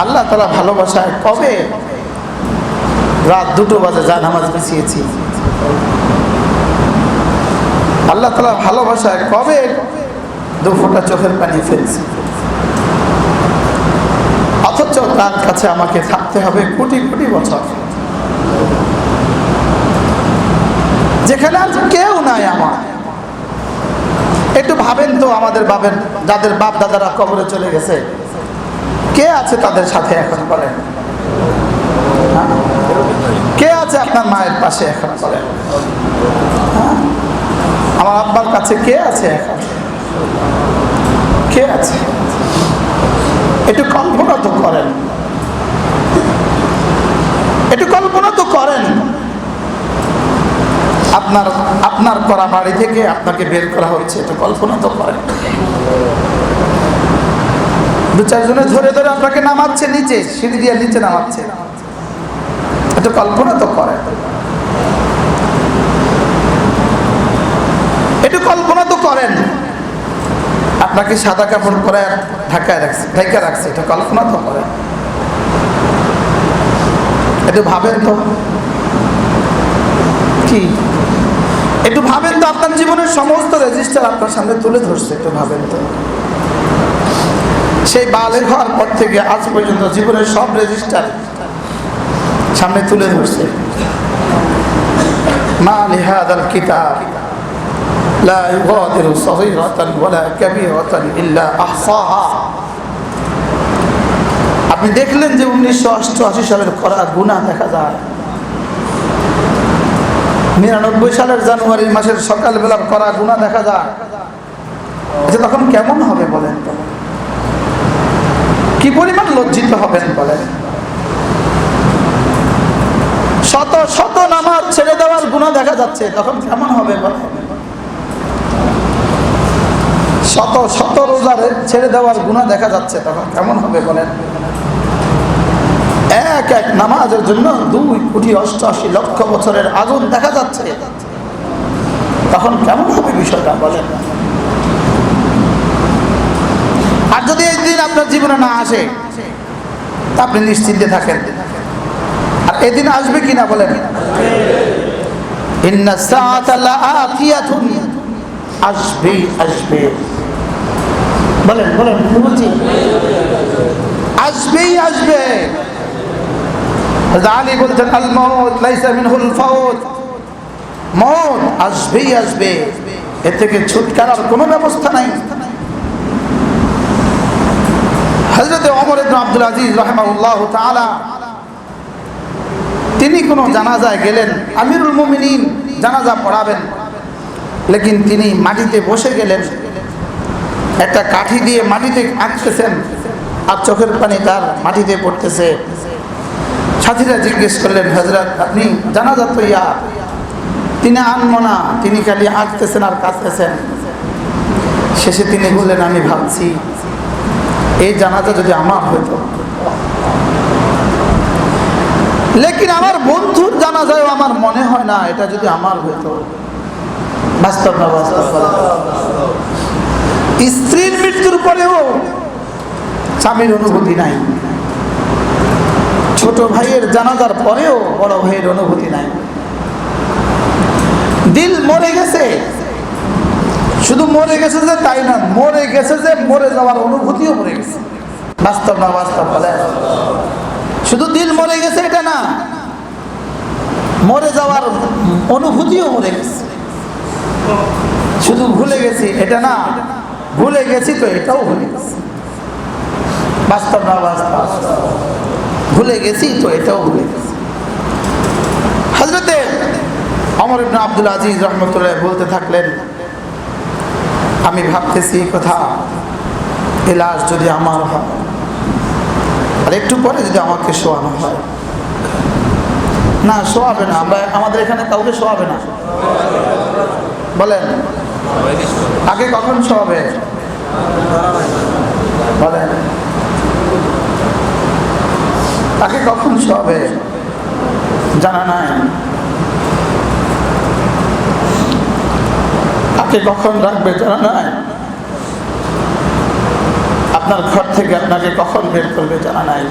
আল্লাহ তাআলার ভালোবাসায় কবে রাত 2টো বাজে জানামাজ বিছিয়েছি? আল্লাহ তাআলার ভালোবাসায় কবে 2 ফোঁটা চোখের পানি ফেলছি? অথচ তার কাছে আমাকে থাকতে হবে কোটি কোটি বছর, যেখানে আর কেউ নাই আমার। একটু ভাবেন তো, আমাদের বাবের যাদের বাপ দাদারা কবরে চলে গেছে, কে আছে তাদের সাথে এখন বলেন? কে আছে আপনার মায়ের পাশে এখন বলেন? আমার আব্বার কাছে কে আছে এখন? কে আছে? একটু কল্পনা তো করেন, একটু কল্পনা তো করেন। আপনার করা বাড়ি থেকে আপনাকে বের করা হচ্ছে, একটু কল্পনা তো করেন। 2-4 জনে ধরে ধরে আপনাকে নামাচ্ছে নিচে, সিঁড়ি দিয়ে নিচে নামাচ্ছে, একটু কল্পনা তো করেন। একটু কল্পনা তো করেন, আপনাকে সাদা কাপড় পরে ঢাকা রাখছে, এটা কল্পনা তো করেন। একটু ভাবেন তো, কি একটু ভাবেন তো, আপনার জীবনের সমস্ত রেজিস্টার আপনার সামনে তুলে ধরছে, একটু ভাবেন তো। সেই বালেগ হওয়ার পর থেকে আজ পর্যন্ত জীবনের সব রেজিস্টার সামনে তুলে ধরছে। মা লিহাদাল কিতাব লা ইউগাদিরু সগীরাতান ওয়ালা কাবীরাতান ইল্লা আহসাহা। আপনি দেখলেন যে 1988 সালের করা গুনাহ দেখা যায়, 99 সালের জানুয়ারি মাসের সকালবেলার করা গুনাহ দেখা যায়, এটা তখন কেমন হবে বলেন তো? কি পরিমাণ লজ্জিত হবেন বলেন? শত শত নামাজ ছেড়ে দেওয়ার গুনাহ দেখা যাচ্ছে, তখন কেমন হবে বলেন? শত শত রোজা ছেড়ে দেওয়ার গুনাহ দেখা যাচ্ছে, তখন কেমন হবে বলেন? এক এক নামাজের জন্য 2,88,00,000 বছরের আগুন দেখা যাচ্ছে, তখন কেমন হবে বিষয়টা বলেন? আর যদি এই দিন আপনার জীবনে না আসে, তা আপনি নিশ্চিন্তে থাকেন। আর এদিন আসবে কিনা বলেন? ইন্নাস সাআতা লাআতিয়াতুন, আসবে আসবে, বলেন বলেন, বলছি আসবেই আসবে। আলী বলছেন আল মাউত লাইসা মিনহুল ফাউত, মউত আসবেই আসবে, এ থেকে ছুটকারার কোনো ব্যবস্থা নাই। হযরত ওমর ইবনে আব্দুল আজিজ রাহিমাহুল্লাহ তাআলা তিনি কোনো জানাজায় গেলেন, আমিরুল মুমিনিন জানাজা পড়াবেন, লেকিন তিনি মাটিতে বসে গেলেন, একটা কাঠি দিয়ে মাটিতে আঁকতেছেন আর চোখের পানি তার মাটিতে পড়তেছে। সাথীরা জিজ্ঞেস করলেন, হযরত আপনি জানাজা তৈয়া? তিনি আনমো না, তিনি খালি আঁকতেছেন আর কাঁদতেছেন। শেষে তিনি বললেন, আমি ভাবছি এই জানাজা যদি আমার হইতো, লেকিন আমার বন্ধুর জানাজায় আমার মনে হয় না এটা যদি আমার হইতো। বাস্তব না বাস্তব? স্ত্রীর মৃত্যুর পরেও স্বামীর অনুভূতি নাই, ছোট ভাইয়ের জানাজার পরেও বড় ভাইয়ের অনুভূতি নাই। দিল মরে গেছে, শুধু মরে গেছে যে তাই না, মরে গেছে যে মরে যাওয়ার অনুভূতিও মরে গেছে। বাস্তব না বাস্তব? বলে শুধু দিল মরে গেছে এটা না, মরে যাওয়ার অনুভূতিও মরে গেছে। শুধু ভুলে গেছি এটা না, ভুলে গেছি তো এটাও ভুলে গেছি। বাস্তব না বাস্তব? ভুলে গেছি তো এটাও ভুলে গেছি। হযরতে ওমর ইবনে আব্দুল আজিজ রাহমাতুল্লাহ বলতে থাকলেন, আমি ভাবতেছি কথা, এই লাশ যদি আমার হয় আর একটু পরে যদি আমাকে শোয়ানো হয়। না, শোয়াবে না, আমরা আমাদের এখানে কাউকে শোয়াবে না। বলেন আগে কখন শোয়াবে? বলেন আগে কখন শোয়াবে? জানা নাই। আগে কখন রাখবে জানা নাই। আপনার ঘর থেকে আপনাকে কখন বের করবে জানা নাই।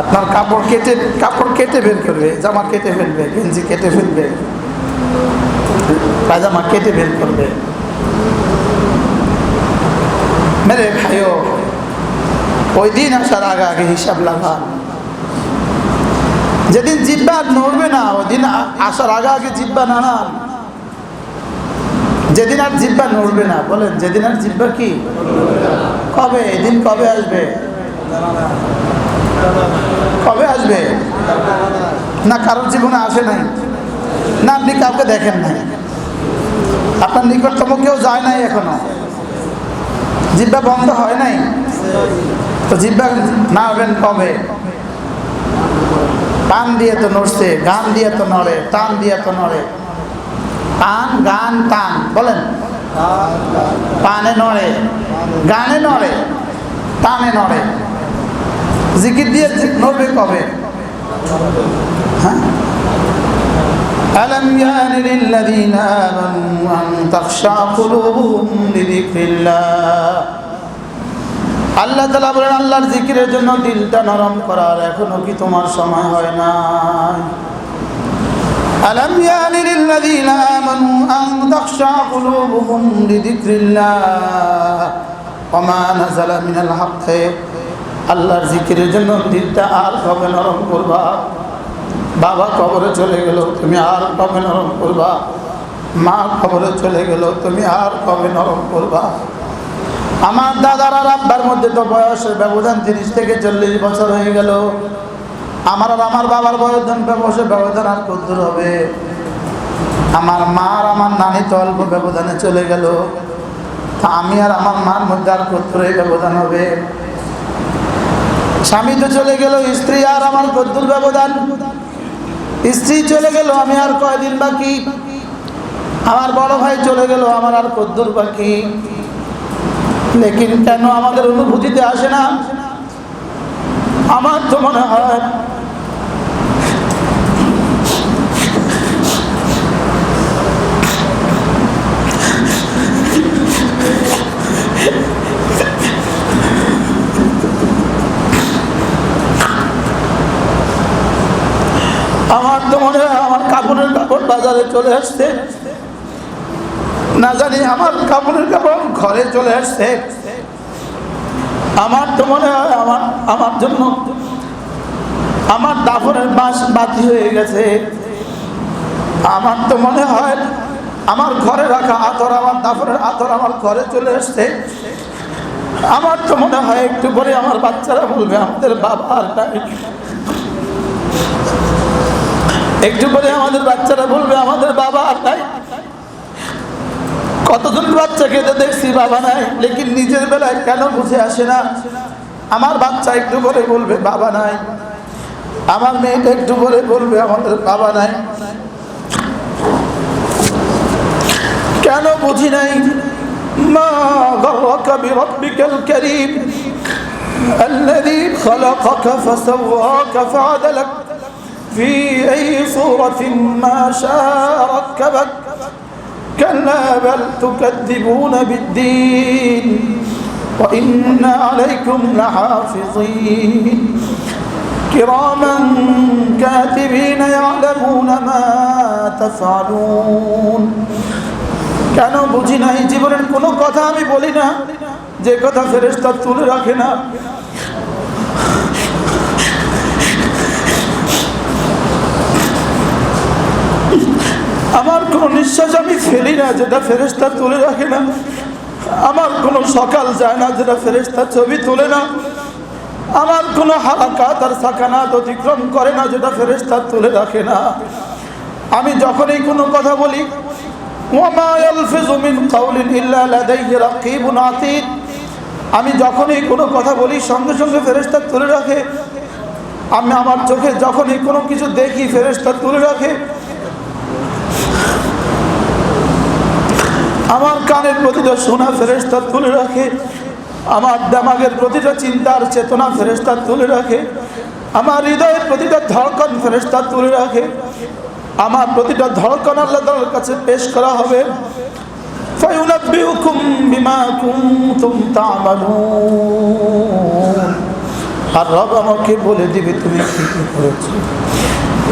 আপনার কাপড় কেটে বের করবে, জামা কেটে ফেলবে, গেঞ্জি কেটে ফেলবে, পায়জামা কেটে বের করবে। মেরে ভাইও, ওই দিন আসার আগে আগে হিসাব লাগান। যেদিন জিব্বা নড়বে না ওই দিন আসার আগে আগে জিব্বা নাড়ান। যেদিন আর জিব্বা নড়বে না, বলেন যেদিন আর জিব্বা কি কবে? এদিন কবে আসবে? কবে আসবে? না কারোর জীবনে আসে নাই, না আপনি কাউকে দেখেন নাই, আপনার নিকটতম কেউ যায় নাই এখনো, জিব্বা বন্ধ হয় নাই, তো জিব্বা নাড়বেন কবে? পান দিয়ে তো নড়ছে, গান দিয়ে তো নড়ে, টান দিয়ে তো নড়ে। পান গান টান, বলেন পানে নড়ে, গানে নড়ে, টানে নড়ে, জিকির দিয়ে নড়বে কবে? হ্যাঁ, ألم يأن للذين آمنوا أن تخشع قلوبهم لذكر الله। আল্লাহ তাআলা বলেন, আল্লাহর জিকিরের জন্য দিলটা নরম করার এখনো কি তোমার সময় হয় না? ألم يأن للذين آمنوا أن تخشع قلوبهم لذكر الله وما نزل من الحق। আল্লাহর জিকিরের জন্য দিলটা আর কবে নরম করবা? বাবা কবরে চলে গেল, তুমি আর কবে নরম করবা? মা কবরে চলে গেল, তুমি আর কবে নরম করবা? আমার দাদার আর আব্বার মধ্যে তো বয়সের ব্যবধান 30 থেকে 40 বছর হয়ে গেল। আমার আর আমার বাবার বয়সের ব্যবধান আর কত দূর হবে? আমার মা আর আমার নানি তো অল্প ব্যবধানে চলে গেল, তা আমি আর আমার মার মধ্যে আর কত দূর ব্যবধান হবে? স্বামী তো চলে গেল, স্ত্রী আর আমার কত দূর ব্যবধান? স্ত্রী চলে গেল, আমি আর কয়দিন বাকি? আমার বড় ভাই চলে গেল, আমার আর কত দূর বাকি? লেকিন কেন আমাদের অনুভূতিতে আসে না? আমার তো মনে হয় আমার কাপড়ের কাপড় বাজারে চলে আসছে, না জানি আমার কাপড়ের কাপড় ঘরে চলে আসছে। আমার তো মনে হয় আমার জন্য আমার দাফনের বাঁশ বাতি হয়ে গেছে। আমার তো মনে হয় আমার ঘরে রাখা আতর, আমার দাফনের আতর আমার ঘরে চলে এসছে। আমার তো মনে হয় একটু পরে আমার বাচ্চারা বলবে আমাদের বাবা আর নাই। একটু পরে আমাদের বাচ্চারা বলবে আমাদের বাবা আর নাই। কতজন বাচ্চাকে তো দেখছি বাবা নাই, লেকিন নিজের বেলায় কেন বুঝে আসে না? আমার বাচ্চা একটু পরে বলবে বাবা নাই, আমার মেয়েটা একটু পরে বলবে আমাদের বাবা নাই। কেন বুঝি নাই? মা গররাকা বিরব্বিকাল কারীম الذي خلقك فسواك فعدلك في أي صورة ما شاء ركبك كلا بل تكذبون بالدين وإن عليكم لحافظين كراما كاتبين يعلمون ما تفعلون। কেন বুঝি নাই? জীবনের কোনো কথা আমি বলি না যে কথা ফেরেশতা তুলে রাখে না। আমার কোনো নিঃশ্বাস আমি ফেলি না যেটা ফেরেশতা তুলে রাখে না। আমার কোনো সকাল যায় না যেটা ফেরেশতা ছবি তোলে না। আমার কোনো হারাকাত আর সাকানাত অতিক্রম করে না যেটা ফেরেশতা তুলে রাখে না। আমি যখনই কোনো কথা বলি ওয়ামা ইয়ালফিযু মিন কাওলিন ইল্লা লাদাইহি রাকীবুন আতীদ, আমি যখনই কোনো কথা বলি সঙ্গে সঙ্গে ফেরেশতা তুলে রাখে। আমি আমার চোখে যখনই কোনো কিছু দেখি ফেরেশতা তুলে রাখে। আমার কানের প্রতিটা শোনা ফেরেশতা তুলে রাখে। আমার দিমাগের প্রতিটা চিন্তার চেতনা ফেরেশতা তুলে রাখে। আমার হৃদয়ের প্রতিটা ধড়কন ফেরেশতা তুলে রাখে। আমার প্রতিটা ধড়কন আল্লাহ তাআলার কাছে পেশ করা হবে। ফায়ুনাব্বিউকুম বিমা কুনতুম তা'মালুন, আর রব আমাকে বলে দিবে তুমি কি কি করেছো।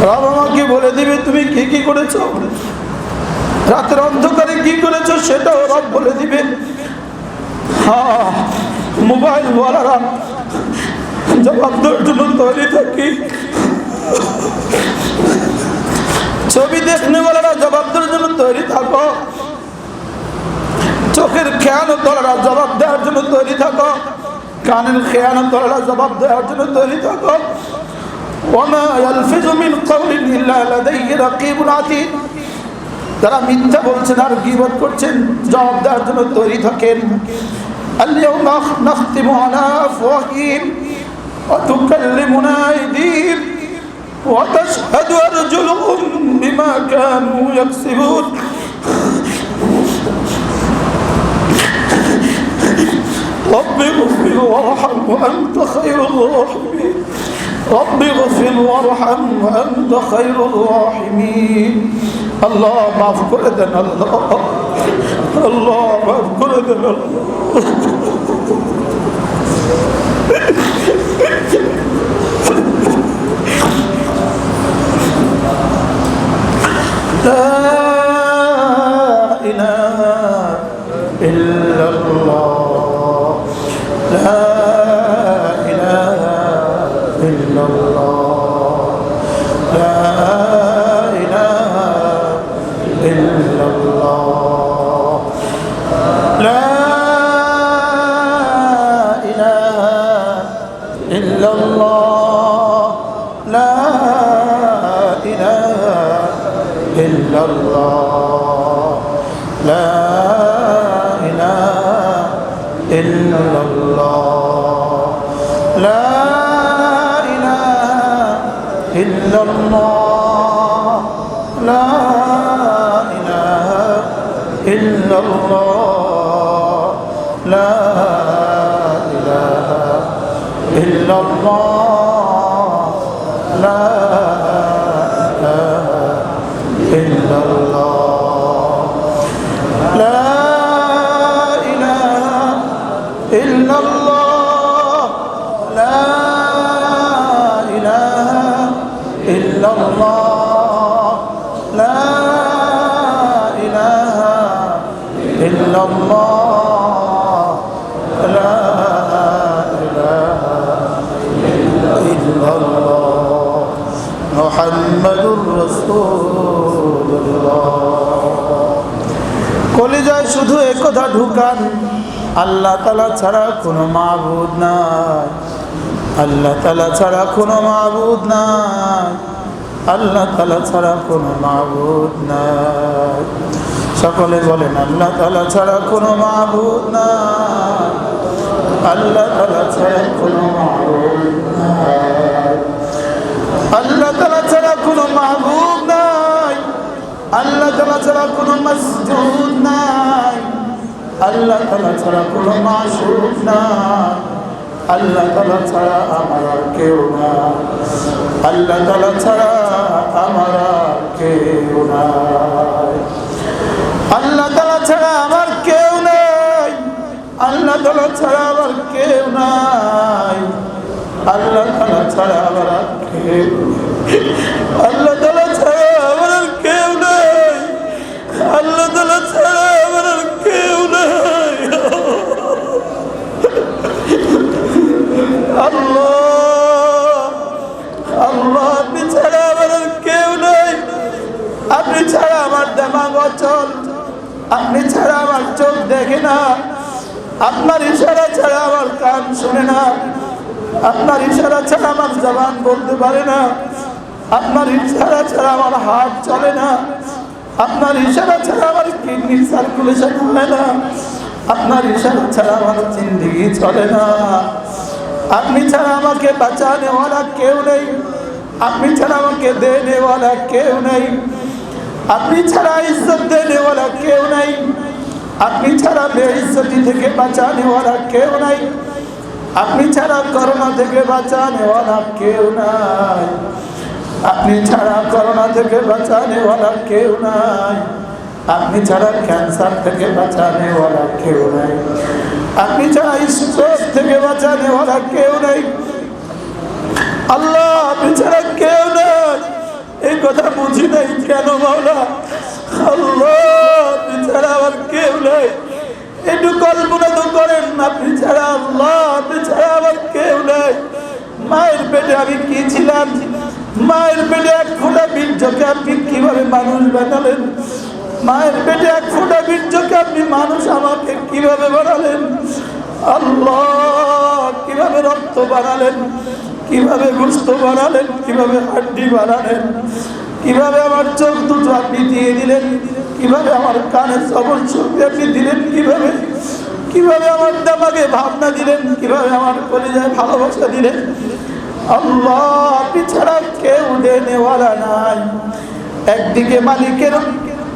রব আমাকে বলে দিবে তুমি কি কি করেছো। রাতের অন্ধকারে কি করেছো সেটাও রব বলে দিবে। হ্যাঁ, মোবাইল ওয়ালারা জবাব দেওয়ার জন্য তৈরি থাকি। ছবি দেখনেওয়ালারা জবাব দেওয়ার জন্য তৈরি থাকো। চোখের খেয়ানতওয়ালারা জবাব দেওয়ার জন্য তৈরি থাকো। কানের খেয়ানতওয়ালারা জবাব দেওয়ার জন্য তৈরি থাকো। ওয়ামা ইয়ালফিযু মিন কাওলিন ইল্লা লাদাইহি রাকীবুন আতীদ, যারা মিথ্যা বলছেন আর গীবত করছেন জবাব দেওয়ার জন্য তৈরি থাকেন। আল-ইয়াওমা নাখতিমু আলা আফওয়াহিহিম ওয়া তুকাল্লিমুনা আইদিহিম ওয়া তাশহাদু আরজুলুহুম বিমা কানু ইয়াকসিবুন। রব্বি ইগফির ওয়ারহাম ওয়া আনতা খায়রুর রাহিমিন। রব্বি ইগফির ওয়ারহাম ওয়া আনতা খায়রুর রাহিমিন। আল্লাহ মাফ করে দেন, আল্লাহ আল্লাহ মাফ করে দেন। লা ইলাহা ইল্লাল্লাহ, লা ইলাহা ইল্লাল্লাহ, লা ইলাহা ইল্লাল্লাহ, লা ইলাহা ইল্লাল্লাহ, লা ইলাহা ইল্লাল্লাহ, লা ইলাহা ইল্লাল্লাহ, লা ইলাহা ইল্লাল্লাহ, লা ইলাহা ইল্লাল্লাহ, লা ইলাহা ইল্লাল্লাহ, লা ইলাহা ইল্লাল্লাহ, লা ইলাহা ইল্লাল্লাহ, লা ইলাহা ইল্লাল্লাহ, লা ইলাহা ইল্লাল্লাহ, লা ইলাহা ইল্লাল্লাহ, মুহাম্মাদুর রাসূলুল্লাহ। কলিজায় শুধু একথা ঢুকান, আল্লাহ তাআলা ছাড়া কোনো মাবুদ নাই, আল্লাহ তাআলা ছাড়া কোনো মাবুদ নাই, আল্লাহ তাআলা ছাড়া কোনো মাবুদ নাই। সকলে বলেন আল্লাহ তাআলা ছাড়া কোনো মাবুদ নাই, আল্লাহ তাআলা ছাড়া কোনো মাবুদ নাই, আল্লাহ তাআলা ছাড়া কোনো মাবুদ নাই, আল্লাহ তাআলা ছাড়া কোনো মাসজুদ নাই, আল্লাহ তাআলা ছাড়া কোনো মাশরুক নাই, আল্লাহ তাআলা ছাড়া আমার আর কেউ নাই, আল্লাহ তাআলা ছাড়া আমার আর কেউ নাই, আল্লাহ তাআলা ছাড়া আমার কেউ নাই, আল্লাহ তাআলা ছাড়া আমার কেউ নাই, আল্লাহ তাআলা ছাড়া আমার আর কেউ, আল্লাহ তাআলা ছাড়া আমার আর কেউ নাই, আল্লাহ তাআলা ছাড়া আমার আর কেউ নাই। আল্লাহ আল্লাহ, আপনি ছাড়া আমার আর কেউ নাই, আপনি ছাড়া আমার দিমাগ অচল, আপনি ছাড়া আমার চোখ দেখে না, আপনার ইশারা ছাড়া আমার কান শোনে না, আপনার ইশারা ছাড়া আমার জবান বলতে পারে না, আপনার ইশারা ছাড়া আমার হাত চলে না, আপনার ইশারা ছাড়া আমার কিডনির সার্কুলেশন হয় না, আপনার ইশারা ছাড়া আমার জিন্দেগি চলে না। আপনি ছাড়া আমাকে বাঁচানেওয়ালা কেউ নেই, আপনি ছাড়া আমাকে দেনেওয়ালা কেউ নেই, আপনি ছাড়া ইজ্জত দেনেওয়ালা কেউ নেই, আপনি ছাড়া বেইজ্জতি থেকে বাঁচানেওয়ালা কেউ নাই, আপনি ছাড়া করোনা থেকে বাঁচানেওয়ালা কেউ নাই, আপনি ছাড়া করোনা থেকে বাঁচানেওয়ালা কেউ নাই, আপনি ছাড়া ক্যান্সার থেকে বাঁচানেওয়ালা কেউ নাই, আপনি ছাড়া স্ট্রোক থেকে বাঁচানেওয়ালা কেউ নেই। আল্লাহ, আপনি ছাড়া কেউ নাই, এই কথা বুঝি নাই কেন মাওলা? আল্লাহ, আপনি ছাড়া আমার কেউ নাই, একটু কল্পনা তো করেন, আপনি ছাড়া আল্লাহ, আপনি ছাড়া আমার কেউ নাই। মায়ের পেটে আমি কি ছিলাম? মায়ের পেটে এক ফোঁটা বীর্যকে আপনি কিভাবে মানুষ বানালেন? মায়ের পেটে এক ফোঁটা বীর্যকে আপনি মানুষ আমাকে কিভাবে বানালেন? আল্লাহ, কিভাবে রক্ত বানালেন, কিভাবে গোশত বানালেন, কিভাবে হাড্ডি বানালেন, কিভাবে আমার চোখ দুটো আপনি দিয়ে দিলেন, কিভাবে আমার কানে শ্রবণ শক্তি আপনি দিলেন, কিভাবে কিভাবে আমার দিমাগে ভাবনা দিলেন, কিভাবে আমার কলিজায় ভালোবাসা দিলেন। আল্লাহ, আপনি ছাড়া কেউ দেনেওয়ালা নাই। একদিকে মালিকের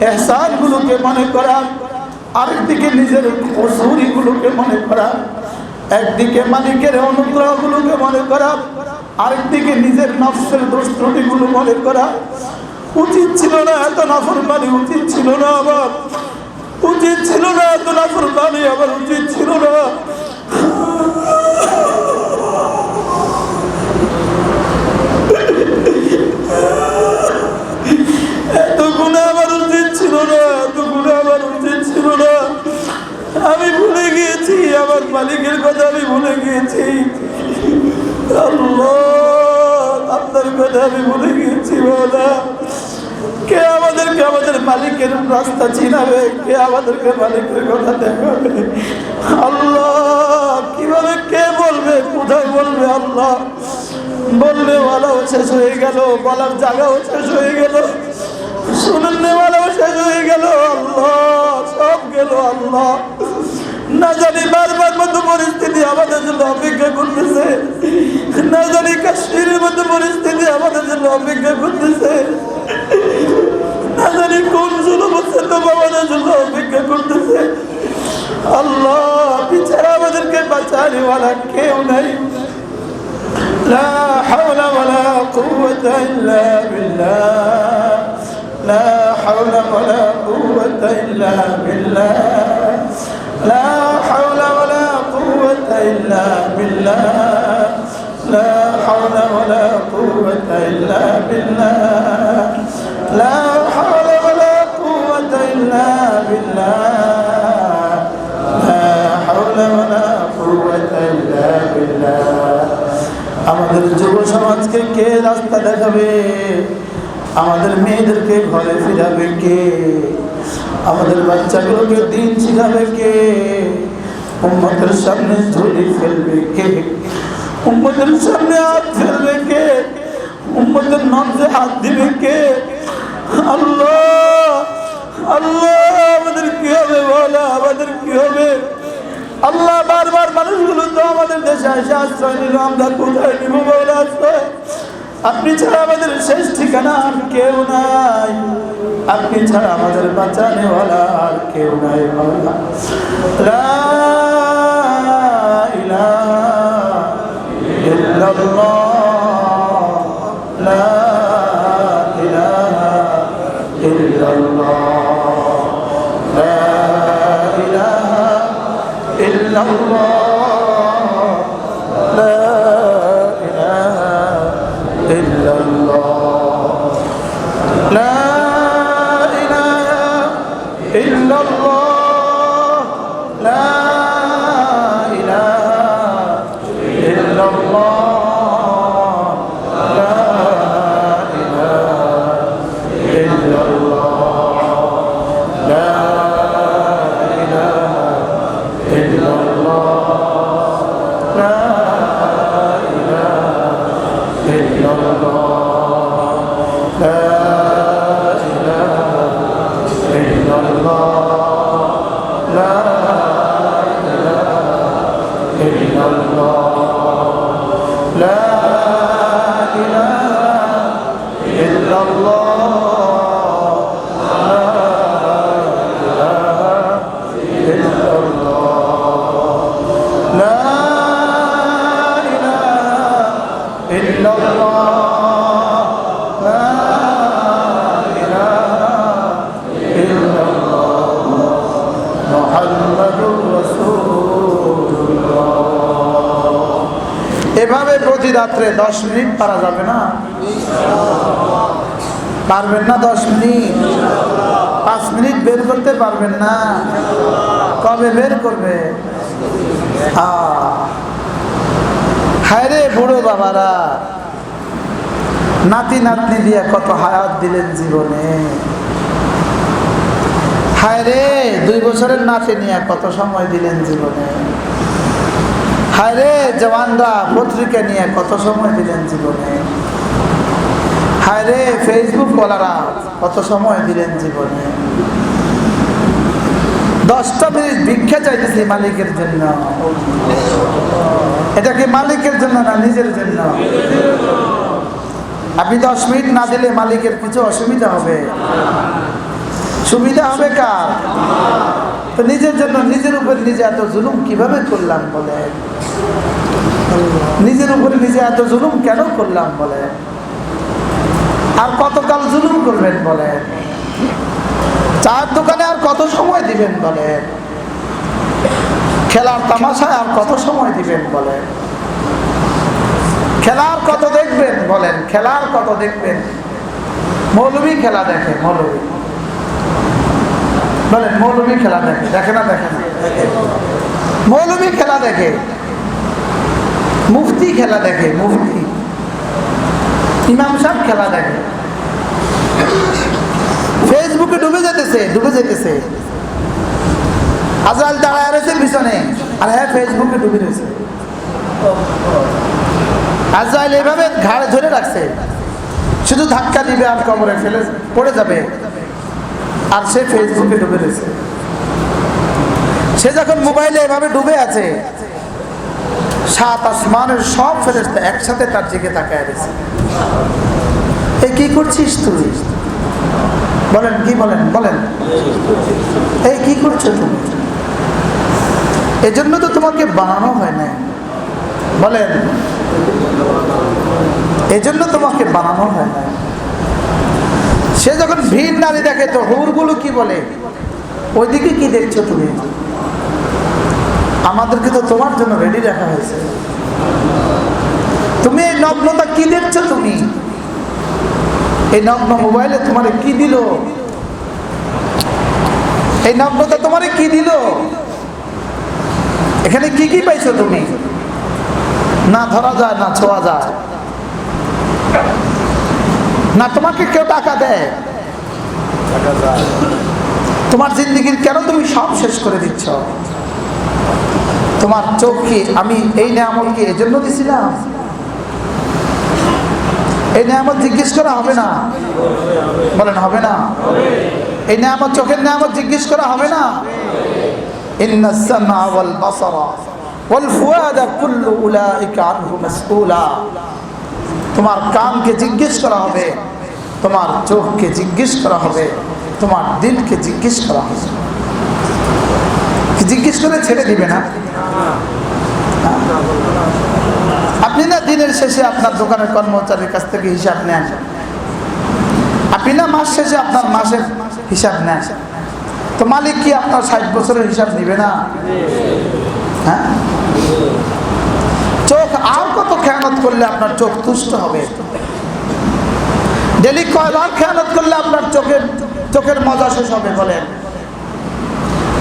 এহসানগুলোকে মনে করা, আরেকদিকে নিজের কসুরিগুলোকে মনে করা, একদিকে মালিকের অনুগ্রহগুলোকে মনে করা, আরেকদিকে নিজের নফসের দোষ ত্রুটিগুলো মনে করা। উচিত ছিল না এত নাফরমানি, উচিত ছিল না আবার, উচিত ছিল না এত নাফরমানি, আবার উচিত ছিল না। এত গুণা আমার উচিত ছিল না, এত গুণা আমার উচিত ছিল না। আমি ভুলে গিয়েছি আমার মালিকের কথা, আমি ভুলে গিয়েছি। আল্লাহ, আপনার কথা আমি ভুলে গিয়েছি। বলা কে আমাদেরকে আমাদের মালিকের রাস্তা চিনাবে, কে আমাদেরকে মালিকের কথা দেখাবে? আল্লাহ, কিভাবে কে বলবে, কোথায় বলবে? আল্লাহ, বললে ওয়ালাও শেষ হয়ে গেল, বলার জায়গাও শেষ হয়ে গেল, শুননেওয়ালাও শেষ হয়ে গেল। আল্লাহ, সব গেল। আল্লাহ, না জানি বারবার মতো পরিস্থিতি আমাদের জন্য অপেক্ষা করতেছে, না জানি কাশ্মীরের মতো পরিস্থিতি আমাদের জন্য অপেক্ষা করতেছে, না জানি কোন জুলুম আমাদের জন্য অপেক্ষা করতেছে। আল্লাহ, পিছাড়া আমাদেরকে বাঁচানেওয়ালা কেউ নাই। লা হাওলা ওয়ালা কুওয়াতা ইল্লা বিল্লাহ, লা হাওলা ওয়ালা কুওয়াতা ইল্লা বিল্লাহ, লা হাওলা ওয়ালা কুওয়াতা ইল্লা বিল্লাহ, লা হাওলা ওয়ালা কুওয়াতা ইল্লা বিল্লাহ, লা হাওলা ওয়ালা কুওয়াতা ইল্লা বিল্লাহ, লা হাওলা ওয়ালা কুওয়াতা ইল্লা বিল্লাহ। আমাদের যুব সমাজকে কে রাস্তা দেখাবে? আমাদের মেয়েদেরকে ঘরে ফিরাবে কে? আমাদের বাচ্চাগুলোকে দিন শিখাবে কে? উম্মতের সামনে ঝুলি ফেলবে কে? উম্মতের সামনে হাত ফেলবে কে? উম্মতের নবজে হাত দিবে কে? আল্লাহ আল্লাহ, আমাদের কি হবে বলো, আমাদের কি হবে? আল্লাহ, বারবার মানুষগুলো তো আমাদের দেশে এসে আশ্রয় নিল, আমরা কোথায় নিব বলে আশ্রয়? আপনি ছাড়া আমাদের শেষ ঠিকানা আর কেউ নাই, আপনি ছাড়া আমাদের বাঁচানেওয়ালা আর কেউ নাই। মাওলা, লা ইলাহা ইল্লাল্লাহ, লা ইলাহা ইল্লাল্লাহ, লা ইলাহা ইল্লাল্লাহ, লা ইলাহা ইল্লাল্লাহ, লা ইলাহা ইল্লাল্লাহ, লা ইলাহা ইল্লাল্লাহ, লা ইলাহা ইল্লাল্লাহ, লা ইলাহা ইল্লাল্লাহ, লা ইলাহা ইল্লাল্লাহ, লা ইলাহা ইল্লাল্লাহ, লা ইলাহা ইল্লাল্লাহ, লা ইলাহা এভাবে প্রতি রাত্রে 10 মিনিট পারা যাবে না? পারবেন না? 10 মিনিট, 5 মিনিট বের করতে পারবেন না? কবে বের করবে? হায় রে বুড়ো বাবারা, নাতি নাতনি দিয়ে কত হায়াত দিলেন জীবনে। হায় রে 2 বছরের নাতি নিয়ে কত সময় দিলেন জীবনে। হায় রে জওয়ানরা পত্রিকা নিয়ে কত সময় দিলেন জীবনে। হায় রে ফেসবুক ওয়ালারা কত সময় দিলেন জীবনে। 10টা মিনিট ভিক্ষা চাইতেছি মালিকের জন্য। এটা কি মালিকের জন্য না নিজের জন্য? আপনি 10 মিনিট না দিলে মালিকের কিছু অসুবিধা হবে? সুবিধা হবে কার? তো নিজের জন্য নিজের উপর নিজে এত জুলুম কিভাবে করলাম বলে? নিজের উপরে নিজে এত জুলুম কেন করলাম বলে? আর কতকাল জুলুম করবেন বলে? চায়ের দোকানে আর কত সময় দিবেন বলে? খেলার তামাশায় আর কত সময় দিবেন বলে? খেলার কত দেখবেন বলেন? খেলার কত দেখবেন? মৌলবী খেলা দেখে, মৌলবী বলেন, মৌলবী খেলা দেখে, দেখে না? দেখে না? মৌলবী খেলা দেখে, মুফতি খেলা দেখে, মুফতি ইমাম সাহেব খেলা দেখে। ফেসবুকে ডুবে যেতেছে, ডুবে যেতেছে। আজরাইল দাঁড়ায় রয়েছে পিছনে, আর হ্যাঁ ফেসবুকে ডুবে রয়েছে। আজরাইল এইভাবে ঘাড়ে ধরে রাখছে, শুধু ধাক্কা দিবে আর কবরে ফেলে পড়ে যাবে, আর সে ফেসবুকে ডুবে রয়েছে। সে যখন মোবাইলে এভাবে ডুবে আছে, 7 আসমানের সব ফেরেশতা একসাথে তার দিকে তাকায় রয়েছে। এই কি করছিস তুই? বলেন, কি বলেন? বলেন, এই কি করছো তুমি? এজন্য তো তোমাকে বানানো হয় না। বলেন, এজন্য তোমাকে বানানো হয় না। সে যখন ভিড় নারী দেখে তো হুরগুলো কি বলে, ওইদিকে কি দেখছো তুমি? আমাদেরকে তো তোমার জন্য রেডি রাখা হয়েছে। তুমি এই নগ্নতা কি দেখছো? তুমি এই নগ্ন মোবাইলে তোমারে কি দিল? এই নগ্নতা তোমারে কি দিল? এখানে কি কি পাইছো তুমি? না ধরা যায়, না ছোঁয়া যায়, না তোমাকে কেউ টাকা দেয়। তোমার জিন্দেগির কেন তুমি সব শেষ করে দিচ্ছ? তোমার চোখ কি আমি এই নেয়ামত কি এজন্য দিছিলাম? এই নেয়ামত জিজ্ঞেস করা হবে না? বলেন হবে না? এই নেয়ামত, চোখের নেয়ামত জিজ্ঞেস করা হবে না? ইন্নাস সামআ ওয়াল বাসারা ওয়াল ফুআদা কুল্লু উলাইকা আনহু মাসউলা। তোমার কানকে জিজ্ঞেস করা হবে, তোমার চোখকে জিজ্ঞেস করা হবে, তোমার দিলকে জিজ্ঞেস করা হবে। জিজ্ঞেস করে ছেড়ে দিবে না? আপনি না দিনের শেষে আপনার দোকানের কর্মচারীর কাছ থেকে হিসাব নেন, আপনি না মাস শেষে আপনার মাসের হিসাব নেন, তো মালিক কি আপনার 60 বছরের হিসাব নিবে না? হ্যাঁ, চোখ আর কত খেয়ানত করলে আপনার চোখ তুষ্ট হবে? ডেলি কয়বার খেয়ানত করলে আপনার চোখের মজা শেষ হবে বলেন?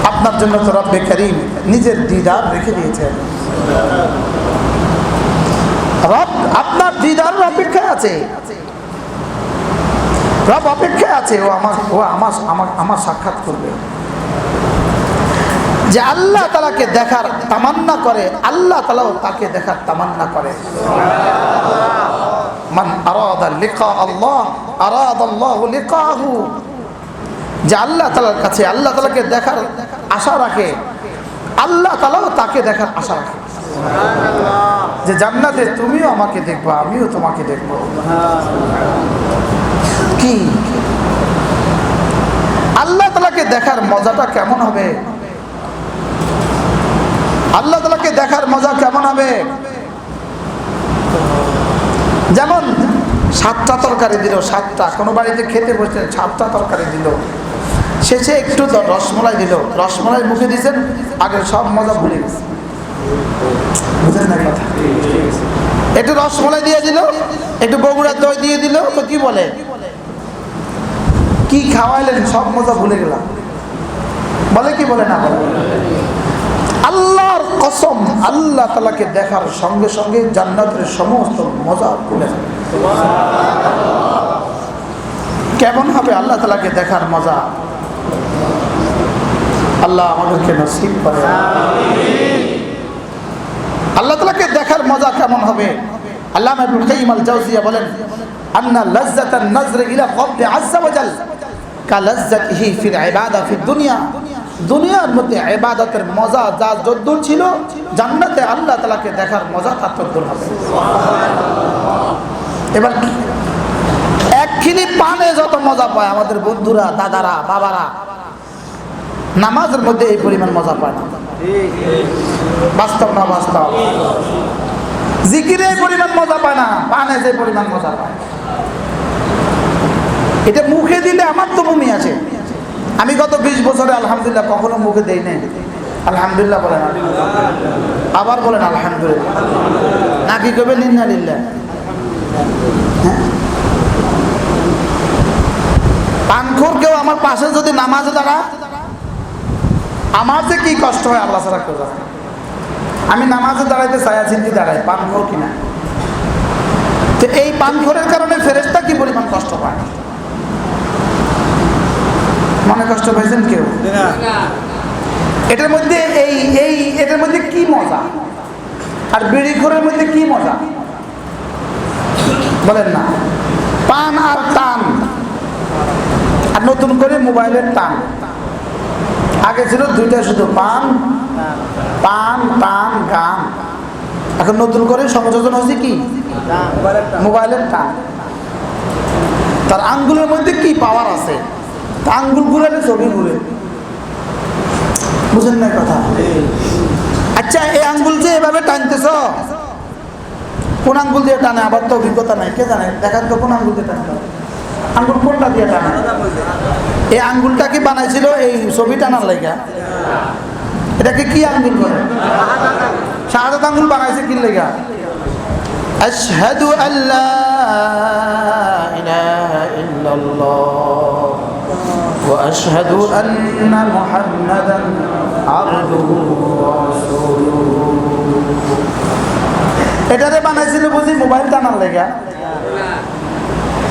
আপনার জন্য তো রব্বে কারীম নিজের দিদার রেখে দিয়েছেন। রব আপনার দিদারের অপেক্ষায় আছে, রব অপেক্ষায় আছে, আমার সাক্ষাৎ করবে। যে আল্লাহ তাআলাকে দেখার তামান্না করে, আল্লাহ তাআলাও তাকে দেখার তামান্না করে। মান আরাদা লিকা আল্লাহ আরাদা আল্লাহু লিকাহু। যে আল্লাহ তাআলার কাছে আল্লাহ তাআলাকে দেখার আশা রাখে, আল্লাহ তাআলাও তাকে দেখার আশা রাখে। যে জান্নাতে তুমিও আমাকে দেখবা, আমিও তোমাকে দেখব। কি আল্লাহ তাআলাকে দেখার মজাটা কেমন হবে? আল্লাহ তাআলাকে দেখার মজা কেমন হবে? যেমন 7টা তরকারি দিল, 7টা, কোনো বাড়িতে খেতে বসছেন 7টা তরকারি দিল, শেষে একটু রসমলাই দিল, রসমলাই মুখে দিয়েছেন, আগে সব মজা ভুলে গেছে। বুঝেন না কথা? একটু রসমলাই দিয়ে দিল, একটু বগুড়ার দই দিয়ে দিল, তো কি বলে, কি খাওয়াইলেন, সব মজা ভুলে গেলাম বলে, কি বলে না বলে? আল্লাহর কসম, আল্লাহ তাআলাকে দেখার সঙ্গে সঙ্গে জান্নাতের সমস্ত মজা ভুলে যাবে। কেমন হবে আল্লাহ তাআলাকে দেখার মজা? আল্লাহ আমাদেরকে নসিব করে। আল্লাহ তাআলাকে দেখার মজা কেমন হবে? আল্লামা ইবনুল কাইয়িম আল জাওজিয়া বলেন, আন্না লাজ্জাতান নাজর ইলা রাব্বি আযজা ওয়া জাল কা লাজ্জাতিহি ফিল ইবাদা ফিদ দুনিয়া। দুনিয়ার মধ্যে ইবাদতের মজা যা যদ্দুর ছিল, জান্নাতে আল্লাহ তাআলাকে দেখার মজা তার তদ্দুর হবে। এবার একখিনি পানে যত মজা পায় আমাদের বন্ধুরা, দাদারা, বাবারা, নামাজের মধ্যে এই পরিমাণ মজা পায় না। বাস্তব না বাস্তব? জিকিরে এই পরিমাণ মজা পায় না, পানে যে পরিমাণ মজা পায়। এটা মুখে দিলে আমার তো বমি আছে। আমি গত 20 বছরে আলহামদুলিল্লাহ কখনো মুখে দেই নাই। আলহামদুলিল্লাহ বলেন, আবার বলেন আলহামদুলিল্লাহ, নাকি কবে লিল্লাহ। পানখোর কেউ আমার পাশে যদি নামাজে দাঁড়া, আমার যে কি কষ্ট হয় আল্লাহ ছাড়া কেউ জানে। আমি নামাজে দাঁড়াইতে ছায়া চিন্তি দাঁড়াই, পানখোর কিনা। তো এই পানখোরের কারণে ফেরেশতা কি পরিমাণ কষ্ট পায়? মনে কষ্ট পাইছেন কেউ? এটার মধ্যে এটার মধ্যে কি মজা? আর বিড়িখোরের মধ্যে কি মজা বলেন না? পান আর টান, আর নতুন করে মোবাইলের টান। আগে ছিল দুইটা শুধু, পান পান টান গান। এখন নতুন করে সংযোজন হয়েছে কি? মোবাইলের টান। তার আঙ্গুলের মধ্যে কি পাওয়ার আছে? আঙ্গুল ঘুরালে ছবি ঘুরে। বুঝেন না কথা? আচ্ছা, এই আঙ্গুল যে এভাবে টানতেছ, কোন আঙ্গুল দিয়ে টানে? আবার তো অভিজ্ঞতা নাই, কে জানে? দেখান তো কোন আঙ্গুল দিয়ে টানতে? আঙ্গুল কোনটা দিয়ে টানে? এই আঙ্গুলটা কি বানাইছিল এই ছবি টানার লাগা? এটাকে কি আঙ্গুল বলে? শাহাদাত আঙ্গুল বানাইছে কি লাগা? আশহাদু আল্লা ইলাহা ইল্লাল্লাহ ওয়া আশহাদু আন্না মুহাম্মাদান আবদুহু ওয়া রাসূলুহু। এটারে বানাইছিল বুঝি মোবাইল টানার লাগা?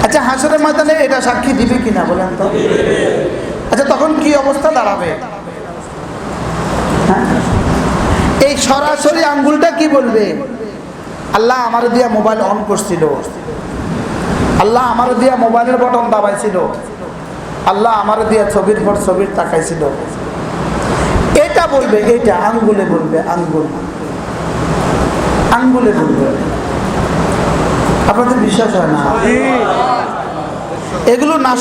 আচ্ছা, হাসরের ময়দানে এটা সাক্ষী দিবে কিনা বলেন তো? আচ্ছা, তখন তখন কি অবস্থা দাঁড়াবে? হ্যাঁ? এই সরাসরি আঙ্গুলটা কি বলবে? আল্লাহ আমার দিয়া মোবাইল অন করছিল, আল্লাহ আমার দিয়া মোবাইলের বটন দাবাইছিল, আল্লাহ আমার দিয়া ছবির পর ছবির তাকাইছিল। এটা বলবে, এটা আঙ্গুলে বলবে, আঙ্গুলে বলবে। আপনাদের বিশ্বাস হয় না? এগুলো না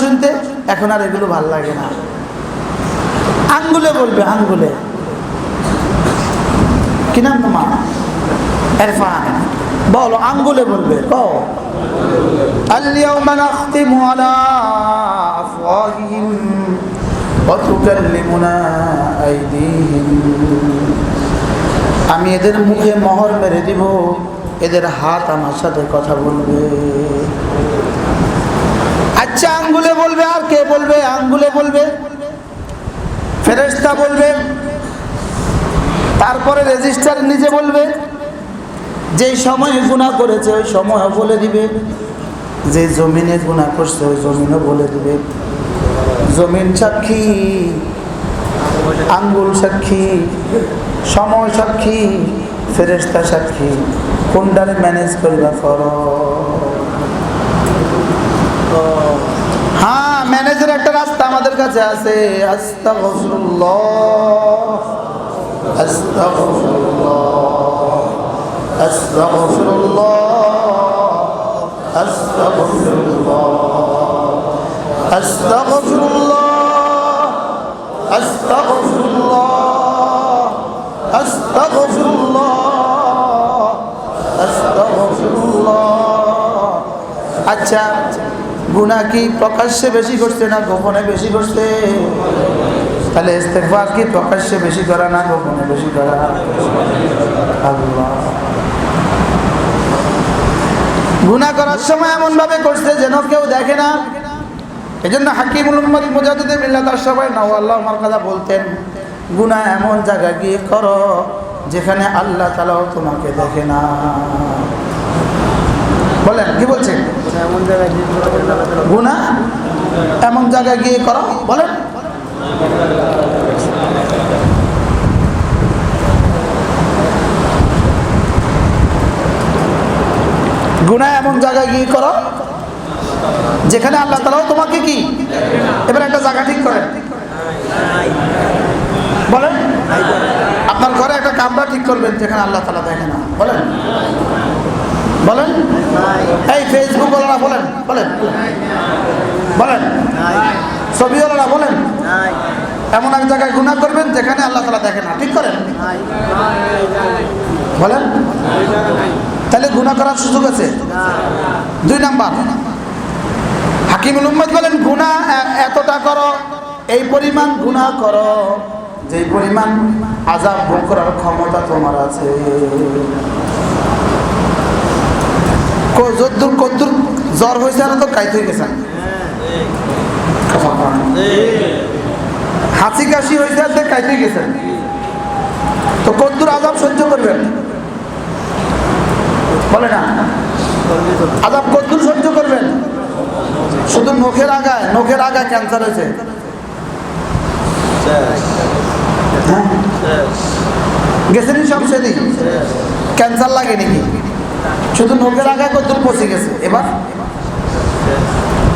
শুনতে এখন আর এগুলো ভাল লাগে না। আঙ্গুলে বলবে, আঙ্গুলে। কি নাম তোমার? ইরফান। বলো, আঙ্গুলে বলবে। আল-ইয়াওমা নাখতিমু আলা আফওয়াহিহিম ওয়া তুকাল্লিমুনা আইদিহিম। আমি এদের মুখে মোহর মেরে দিব, এদের হাত আমার সাথে কথা বলবে। আচ্ছা, আঙ্গুলে বলবে, আর কে বলবে? আঙ্গুলে বলবে, ফেরেশতা বলবে, তারপরে রেজিস্টার নিজে বলবে। যেই সময়ে গুনাহ করেছে ওই সময়ও বলে দিবে, যে জমিনে গুনাহ করছে ওই জমিনও বলে দিবে। জমিন সাক্ষী, আঙ্গুল সাক্ষী, সময় সাক্ষী, ফেরেশতা সাক্ষী। কোনটারে ম্যানেজ করিবা করো? হ্যাঁ, ম্যানেজের একটা রাস্তা আমাদের কাছে আছে। আস্তাগফিরুল্লাহ, আস্তাগফিরুল্লাহ, আস্তাগফিরুল্লাহ, আস্তাগফিরুল্লাহ, আস্তাগফিরুল্লাহ, আস্তাগফিরুল্লাহ, আস্তাগফিরুল্লাহ, আস্তাগফিরুল্লাহ। আচ্ছা, গুনাহ কি প্রকাশ্যে বেশি করছে না গোপনে বেশি করছে? তাহলে ইস্তেগফার কি প্রকাশ্যে বেশি করা না গোপনে বেশি করা? আল্লাহ। গুনাহ করার সময় এমন ভাবে করছে যেন কেউ দেখে না। এজন্য হাকিমুল উম্মত মুজাদ্দিদে মিল্লাত আশ-শাফাঈ নাওয়াল্লাহু মারকাদা বলতেন, গুনাহ এমন জায়গায় গিয়ে করো যেখানে আল্লাহ তাআলাও তোমাকে দেখে না। বলেন, কি বলছেন? গুনাহ এমন জায়গায় গিয়ে করো। বলেন, গুনাহ এমন জায়গায় গিয়ে করো যেখানে আল্লাহ তাআলাও তোমাকে কি। এবার একটা জায়গা ঠিক করেন। বলেন, আপনার ঘরে একটা কামরা ঠিক করবেন যেখানে আল্লাহ তাআলা দেখে না। বলেন, বলেন। এই ফেসবুক ওয়ালারা বলেন, বলেন, বলেন। ছবিওয়ালারা বলেন, এমন এক জায়গায় গুনাহ করবেন যেখানে আল্লাহ তাআলা দেখে না। ঠিক করেন, বলেন। তাহলে গুনাহ করার সুযোগ আছে। 2 নাম্বার, হাকিমুল উম্মত বলেন, গুনাহ এতটা করো, এই পরিমাণ গুনাহ করো যেই পরিমাণ আযাব ভোগ করার ক্ষমতা তোমার আছে। কদ্দুর জ্বর হয়েছে আর তো কাইতে হয়ে গেছেন, হাঁচি কাশি হয়েছে আর কাইতে গেছেন, তো কদ্দুর আযাব সহ্য করবেন? বলে না, আযাব কদ্দুর সহ্য করবেন? শুধু নখের আগায় ক্যান্সার হয়েছে, গেছেনি সব সেদিন, ক্যান্সার লাগে নাকি? শুধু নখের আগায় কদ্দুর পচে গেছে, এবার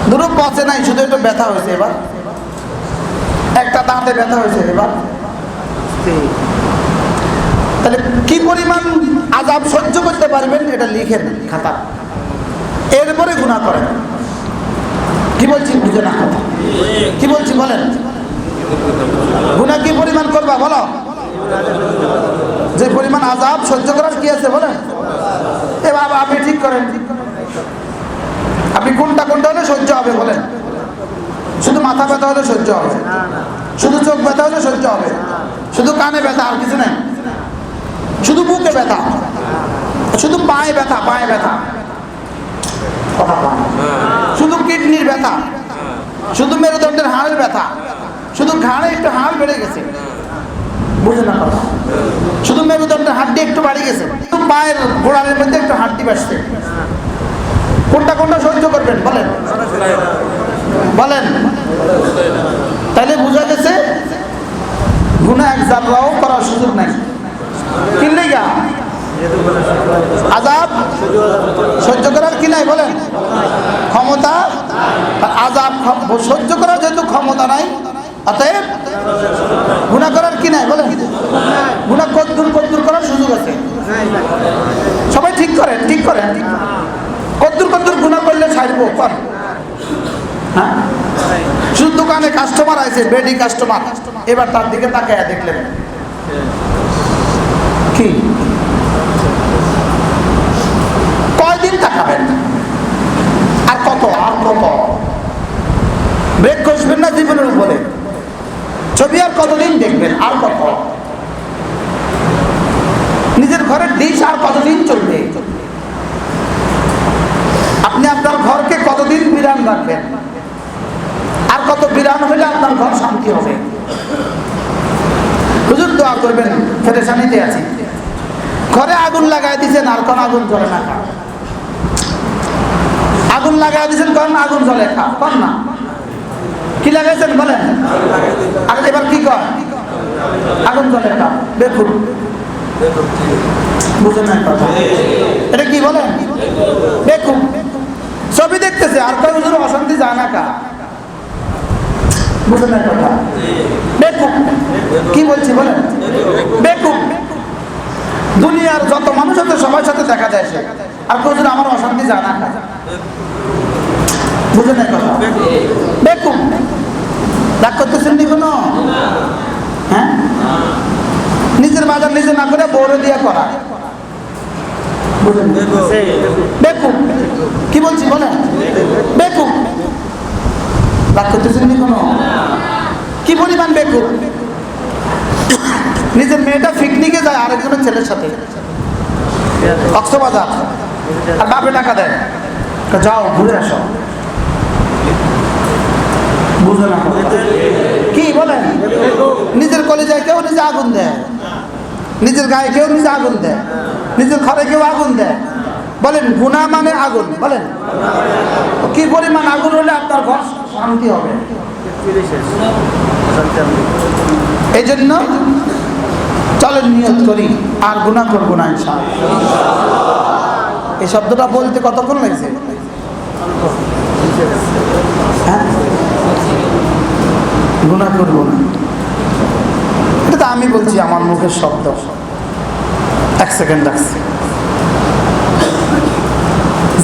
দুটো পচে নাই, শুধু একটু ব্যথা হয়েছে, এবার একটা দাঁতে ব্যথা হয়েছে। এবার তাহলে কি পরিমাণ আযাব সহ্য করতে পারবেন এটা লিখেন খাতা, এরপরে গুনাহ করেন। কি বলছি বুঝে না কথা? কি বলছি বলেন? গুনাহ কি পরিমাণ করবা বলো? যে পরিমাণ আযাব সহ্য করার কি আছে বলেন? এ বাবা, আপনি ঠিক করেন, আপনি কোনটা হলে সহ্য হবে বলেন? শুধু মাথা ব্যথা হলে সহ্য হবে, শুধু চোখ ব্যথা হলে সহ্য হবে, শুধু কানে ব্যথা আর কিছু নাই, শুধু বুকে ব্যথা, শুধু পায়ে ব্যথা, শুধু কিডনির ব্যথা, শুধু মেরুদণ্ডের হাড়ের ব্যথা, শুধু ঘাড়ে একটু হাড় বেড়ে গেছে, বুঝে না কথা? শুধু মেরুদণ্ডের হাড্ডি একটু বাড়ি গেছে, শুধু পায়ের গোড়ালের মধ্যে একটু হাড্ডি বাসছে। কোনটা সহ্য করবেন বলেন? বলেন, তাইলে বোঝা গেছে গুনাহ এক জাররাও করার সুযোগ নাই। কি লাগা? আযাব সহ্য করার কি নাই? বলেন, ক্ষমতা। আযাব সহ্য করার যেহেতু ক্ষমতা নাই, অতএব গুনাহ করার কি নাই? বলেন, গুনাহ কদ্দুর করার সুযোগ আছে। সবাই ঠিক করেন, ঠিক করেন। কদ্দুর গুনাহ করলে ছাড়বো কর। হ্যাঁ, শুধু দোকানে কাস্টমার আছে, বেডি কাস্টমার, এবার তার দিকে তাকায় দেখলেন কি কয়দিন তাকাবেন? আর কত ব্রেক কষবেন না জীবনের উপরে? ছবি আর কতদিন দেখবেন? আর কত? নিজের ঘরের ডিশ আর কতদিন চলবে? আপনি আপনার ঘরকে কতদিন বিরান রাখবেন? আর কত বিরান হলে আপনার ঘর শান্তি হবে? হুজুর দোয়া করবেন, পেরেশানিতে আছি। ঘরে আগুন লাগাই দিয়েছেন, আর কোন আগুন জ্বলে না। আগুন লাগাই দিয়েছেন, কোন আগুন জ্বলে কোন না? কি লাগাইছেন বলেন? আর এবার কি কর? আগুন জ্বলে না। দেখুন, বুঝেন না কথা? এটা কি বলেন? দেখুন, ছবি দেখতেছে, আর কয় হুজুর অশান্তি যায় না কা? বুঝেন না কথা? দেখুন কি বলছি বলেন? দেখুন, দুনিয়ার যত মানুষ আছে সবার সাথে দেখা যায় সে, আর কেউ যদি আমার অশান্তি জানা না। বুঝে নাই কথা? দেখুন, রাগ করতেছেন নি কোনো? হ্যাঁ, নিজের বাজার নিজে না করে বউরে দিয়ে করা। দেখুন কি বলছি বলেন? দেখুন, রাগ করতেছেন নি কোনো? কি পরিমাণ বেকুব! নিজের মেয়েটা পিকনিকে যায় আরেকজনের ছেলের সাথে, কক্সবাজার, আর বাপে টাকা দেয়, যাও ঘুরে আসো। বুঝো না কি বলেন? নিজের কলেজায় কেউ নিজে আগুন দেয়, নিজের গায়ে কেউ নিজে আগুন দেয়, নিজের ঘরে কেউ আগুন দেয়। বলেন, গুনাহ মানে আগুন। বলেন, কি পরিমাণ আগুন হলে আপনার ঘর শান্তি হবে? এই জন্য চলেন নিয়ত করি, আর গুনাহ করবো না ইনশাআল্লাহ। এই শব্দটা বলতে কতক্ষণ লাগছে? হ্যাঁ, গুনাহ করবো না, এটা তো আমি বলছি, আমার মুখের শব্দ। এক সেকেন্ড লাগছে।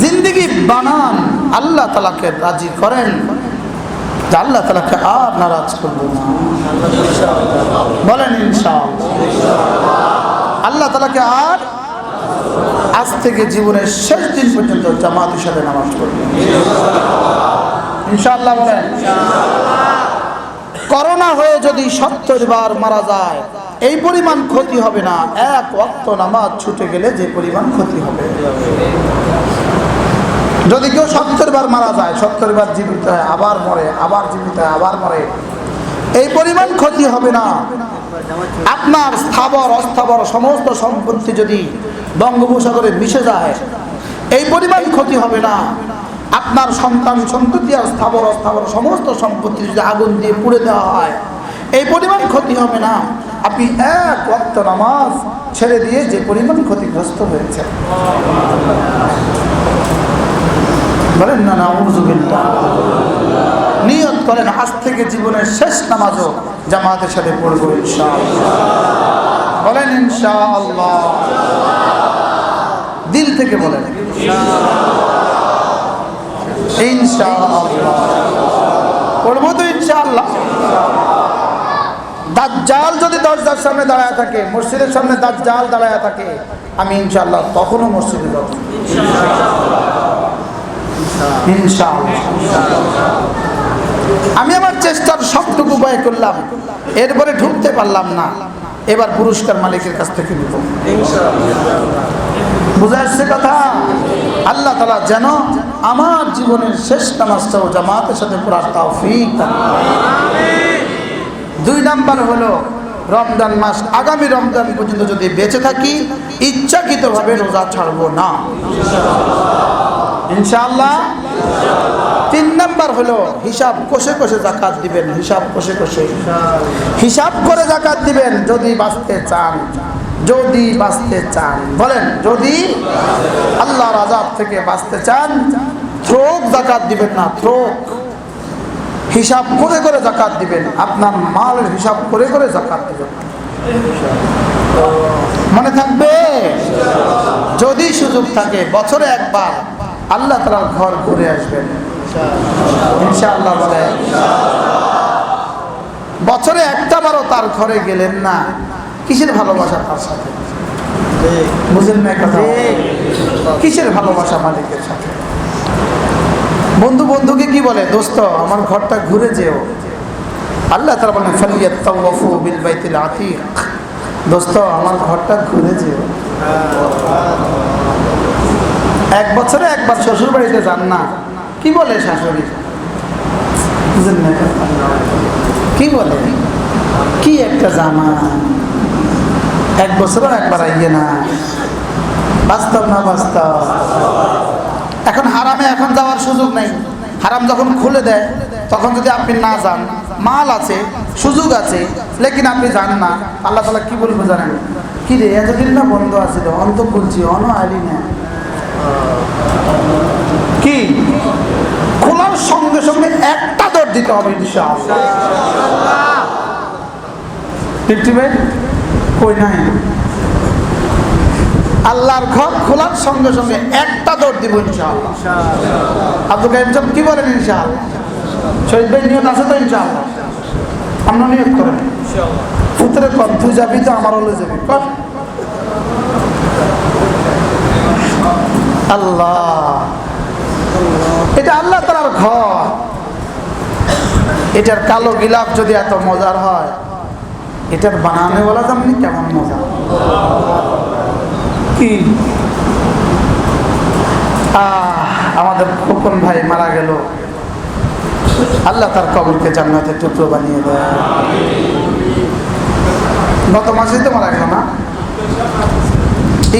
জিন্দগি বানান, আল্লাহ তাআলাকে রাজি করেন, যে আল্লাহ তাআলাকে আর নারাজ করবো না। বলেন ইনশাআল্লাহ। আল্লাহ তাআলাকে আর আজ থেকে জীবনের শেষ দিন পর্যন্ত জামাতের সাথে নামাজ পড়বো ইনশাআল্লাহ। বলেন, করোনা হয়ে যদি 70 বার মারা যায়, এই পরিমাণ ক্ষতি হবে না এক ওয়াক্ত নামাজ ছুটে গেলে যে পরিমাণ ক্ষতি হবে। যদি কেউ 70 বার মারা যায়, 70 বার জীবিত হয়, আবার মরে, আবার জীবিত হয়, আবার মরে, এই পরিমাণ ক্ষতি হবে না। আপনার স্থাবর অস্থাবর সমস্ত সম্পত্তি যদি বঙ্গোপসাগরে মিশে যায়, এই পরিমাণ ক্ষতি হবে না। আপনার সন্তান সন্ততি আর স্থাবর অস্থাবর সমস্ত সম্পত্তি যদি আগুন দিয়ে পুড়ে দেওয়া হয়, এই পরিমাণ ক্ষতি হবে না। আপনি এক ওয়াক্ত নামাজ ছেড়ে দিয়ে যে পরিমাণ ক্ষতিগ্রস্ত হয়েছে। বলেন না নাউযুবিল্লাহ। নিয়ত করেন, আজ থেকে জীবনের শেষ নামাজও জামাতের সাথে পড়বো ইনশাআল্লাহ। বলেন ইনশাআল্লাহ, দিল থেকে বলেন ইনশাআল্লাহ। পড়বো তো ইনশাআল্লাহ। দাজ্জাল যদি দরজার সামনে দাঁড়ায় থাকে, মসজিদের সামনে দাজ্জাল দাঁড়ায় থাকে, আমি ইনশাআল্লাহ তখনও মসজিদে যাব ইনশাআল্লাহ। আমি আমার চেষ্টার সবটুকু ব্যয় করলাম, এরপরে ঢুকতে পারলাম না, এবার পুরস্কার মালিকের কাছ থেকে নিব ইনশাআল্লাহ। বুঝা আসছে কথা? আল্লাহ তাআলা যেন আমার জীবনের শেষ নামাজটাও জামাতের সাথে পড়ার তৌফিক দান করেন। আমিন। 2 নাম্বার হলো, রমজান মাস, আগামী রমজান পর্যন্ত যদি বেঁচে থাকি, ইচ্ছাকৃতভাবে রোজা ছাড়বো না ইনশাআল্লাহ। তিন নাম্বার হলো হিসাব কষে কষে যাকাত দিবেন। হিসাব কষে কষে হিসাব করে যাকাত দিবেন যদি বাঁচতে চান। যদি বাঁচতে চান, বলেন যদি আল্লাহর আযাব থেকে বাঁচতে চান, থ্রোক যাকাত দিবেন না, থ্রোক। হিসাব করে করে যাকাত দিবেন। আপনার মালের হিসাব করে করে যাকাত দিবেন। মনে থাকবে? যদি সুযোগ থাকে বছরে একবার আল্লাহ তাআলার ঘর ঘুরে আসবেন ইনশাআল্লাহ। বলে বছরে একটা বারও তার ঘরে গেলেন না, কিসের ভালোবাসা তার সাথে? বুঝেন না কথা? কিসের ভালোবাসা মালিকের সাথে? বন্ধু বন্ধুকে কি বলে? দোস্ত আমার ঘরটা ঘুরে যেও। আল্লাহ তাআলা বলেন ফালিয়াতাওয়াফু বিল বাইতিল আতীক, দোস্ত আমার ঘরটা ঘুরে যেও। এক বছরে একবার শ্বশুর বাড়িতে যান না, কি বলে শাশুড়ি? বুঝেন না কি বলে? কি একটা জামা, এক বছরও একবার আইয়ে না। বাস্তব না বাস্তব? এখন হারামে এখন যাওয়ার সুযোগ নেই। হারাম যখন খুলে দেয় তখন যদি আপনি না যান, মাল আছে, সুযোগ আছে, লেকিন আপনি যান না, আল্লাহ তাআলা কি বলবো জানেন? কি রে এতদিন না বন্ধ আছিল, অন্ত বলছি অন আলি না। কি খোলার সঙ্গে সঙ্গে একটা দৌড় দিতে হবে ইনশাআল্লাহ। কই নাই আল্লাহর ঘর খোলার সঙ্গে সঙ্গে একটা দৌড় দিব ইনশাআল্লাহ। আব্দুল কাইম সাহেব কি বলেন? ইনশাআল্লাহ। শহীদ ভাই নিয়ত আছে তো? ইনশাআল্লাহ আমরা নিয়ত করেন। পুত্রের কর তুই যাবি তো আমার হলে যাবি কর। আল্লাহ, এটা আল্লাহ তাআলার ঘর। এটার কালো গিলাফ যদি এত মজার হয়, এটার বানানে বলা যেমনি কেমন মজা। কি আমাদের খোকন ভাই মারা গেল, আল্লাহ তার কবরকে জান্নাতের টুকরো বানিয়ে দেয়। গত মাসেই তো মারা গেল না?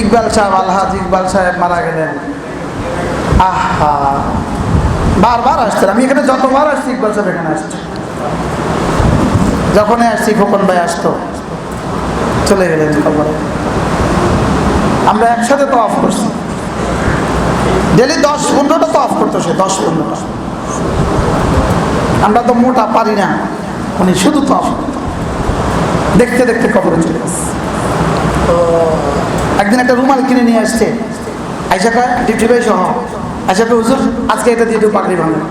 ইকবাল সাহেব, আলহাজ ইকবাল সাহেব মারা গেলেন। আহা, বারবার আসছেন। আমি এখানে যতবার আসছি ইকবাল সাহেব এখানে আসছে। যখনই আসছি খোকন ভাই আসতো, চলে গেলেন কবরে। আমরা একসাথে তো অফ করছি, ডেলি 10-15টা তো অফ করতো সে, 10-15টা। আমরা তো মোটা পারি না, উনি শুধু তো অফ করতো। দেখতে দেখতে কবরে চলে আসছে। একদিন একটা রুমাল কিনে নিয়ে আসছে, আইসাকা ডিউটি ভাই সহ। আইসাকা হুজুর আজকে এটা দিয়ে একটু পাগড়ি বানলাম।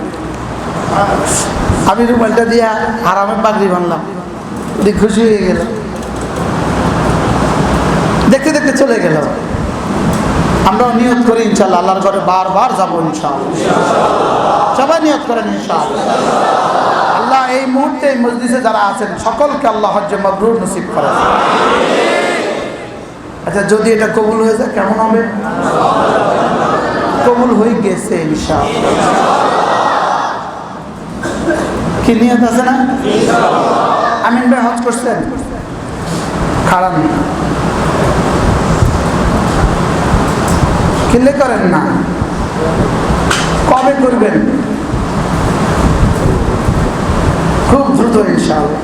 আমি রুমালটা দিয়ে আরামে পাগড়ি বানলাম, খুশি হয়ে গেল। দেখতে দেখতে চলে গেল। আমরাও নিয়ত করি ইনশাআল্লাহ আল্লাহর ঘরে বারবার যাবো ইনশাআল্লাহ। সবাই নিয়ত করেন ইনশাআল্লাহ। আল্লাহ এই মুহূর্তে এই মজলিসে যারা আছেন সকলকে আল্লাহ হজ্জে মাবরুর নসিব করেন। আচ্ছা, যদি এটা কবুল হয়ে যায় কেমন হবে? কবুল হয়ে গেছে ইনশাআল্লাহ। কি নিয়ত আছে না? আমিন ভাই হজ করছেন? খারাপ কিনলে করেন না, কবে করবেন? খুব দ্রুত ইনশাআল্লাহ।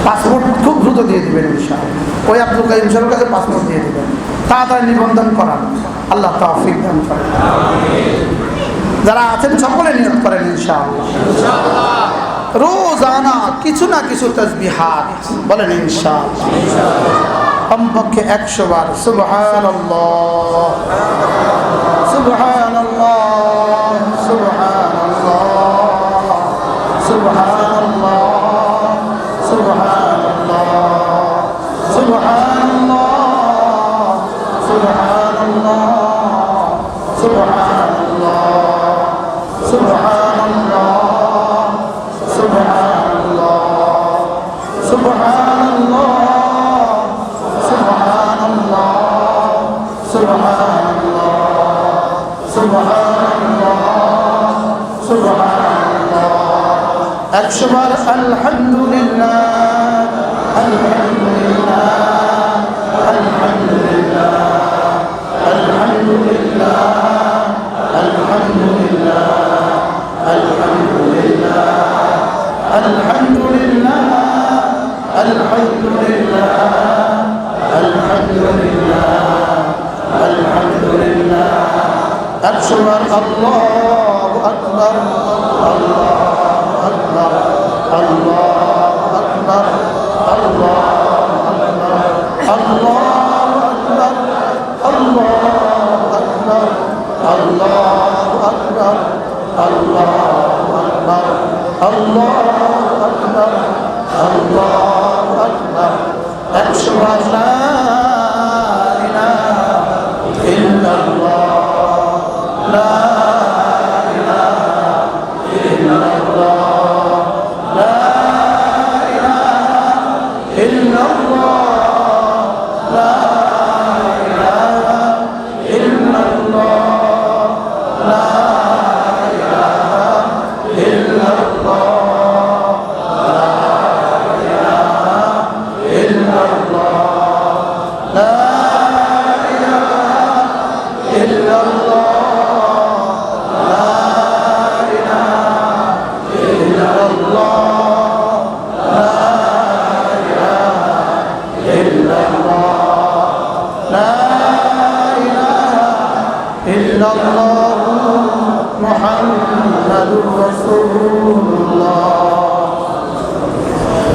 পাসপোর্ট খুব দ্রুত দিয়ে দেবেন ইনশাআল্লাহ। ওই আব্দুল কাইম সাহেবের কাছে পাসপোর্ট দিয়ে দেবেন, তাড়াতাড়ি নিবন্ধন করান। আল্লাহ তাওফিক দান করেন। যারা আছেন সকলে নিয়ত করেন ইনশাআল্লাহ। রোজানা কিছু না কিছু তাসবিহাত বলেন ইনশাআল্লাহ। কমপক্ষে 100 বার সুবহানাল্লাহ সুবহানাল্লাহ সুবহানাল্লাহ সুবহানাল্লাহ সুবহানাল্লাহ সুবহানাল্লাহ সুবহানাল্লাহ সুবহানাল্লাহ সুবহানাল্লাহ সুবহানাল্লাহ সুবহানাল্লাহ সুবহানাল্লাহ 100 বার আলহামদুলিল্লাহ আলহামদুলিল্লাহ আলহামদুলিল্লাহ আলহামদুলিল্লাহ আলহামদুলিল্লাহ আলহামদুলিল্লাহ আল্লাহু আকবার 100 বার লা ইলাহা ইল্লাল্লাহ লা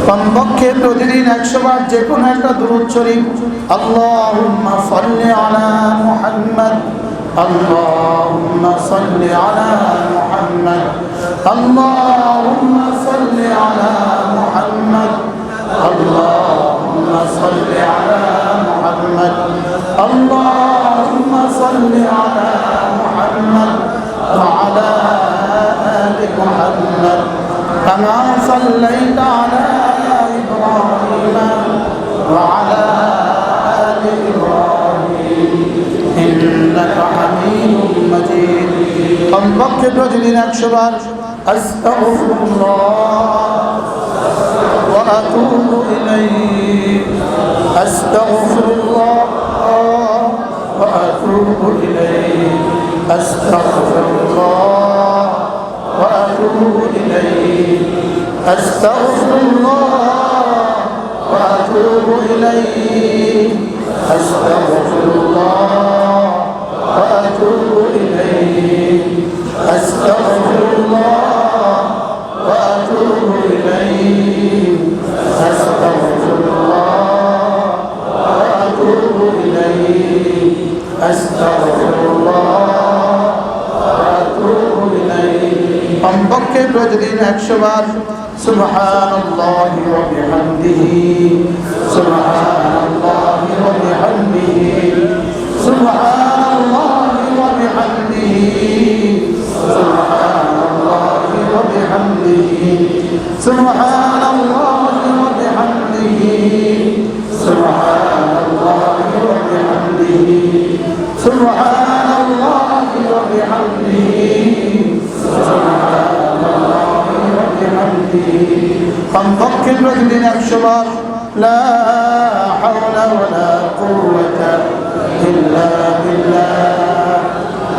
কমপক্ষে প্রতিদিন 100 বার যে কোনো একটা দুরূদ শরীফ আল্লাহুম্মা সাল্লি আলা মুহাম্মদ আল্লাহুম্মা সাল্লি আলা মুহাম্মদ আল্লাহুম্মা সাল্লি আলা মুহাম্মদ আল্লাহুম্মা সাল্লি আলা মুহাম্মদ আল্লাহুম্মা সাল্লি আলা মুহাম্মদ ওয়া আলা আলি মুহাম্মদ كما صليت على إبراهيم وعلى آل إبراهيم إنك حميد مجيد কমপক্ষে প্রতিদিন 100 বার আস্তাগফিরুল্লাহ ওয়া আতুবু ইলাইহি আস্তাগফিরুল্লাহ ওয়া আতুবু ইলাইহি আস্তাগফিরুল্লাহ وأتوب إليه أستغفر الله وأتوب إليه أستغفر الله وأتوب إليه أستغفر الله وأتوب إليه أستغفر الله وأتوب إليه أستغفر الله وأتوب إليه কমপক্ষে প্রতিদিন 100 বার সুবহানাল্লাহি ওয়া বিহামদিহি সুবহানাল্লাহি ওয়া বিহামদিহি সুবহানাল্লাহি ওয়া বিহামদিহি সুবহানাল্লাহি ওয়া বিহামদিহি সুবহানাল্লাহি ওয়া বিহামদিহি সুবহানাল্লাহি ওয়া বিহামদিহি সুবহানাল্লাহি ওয়া বিহামদিহি কমপক্ষে প্রতিদিন 100 বার লা হাওলা ওয়ালা কুওয়াতা ইল্লা বিল্লাহ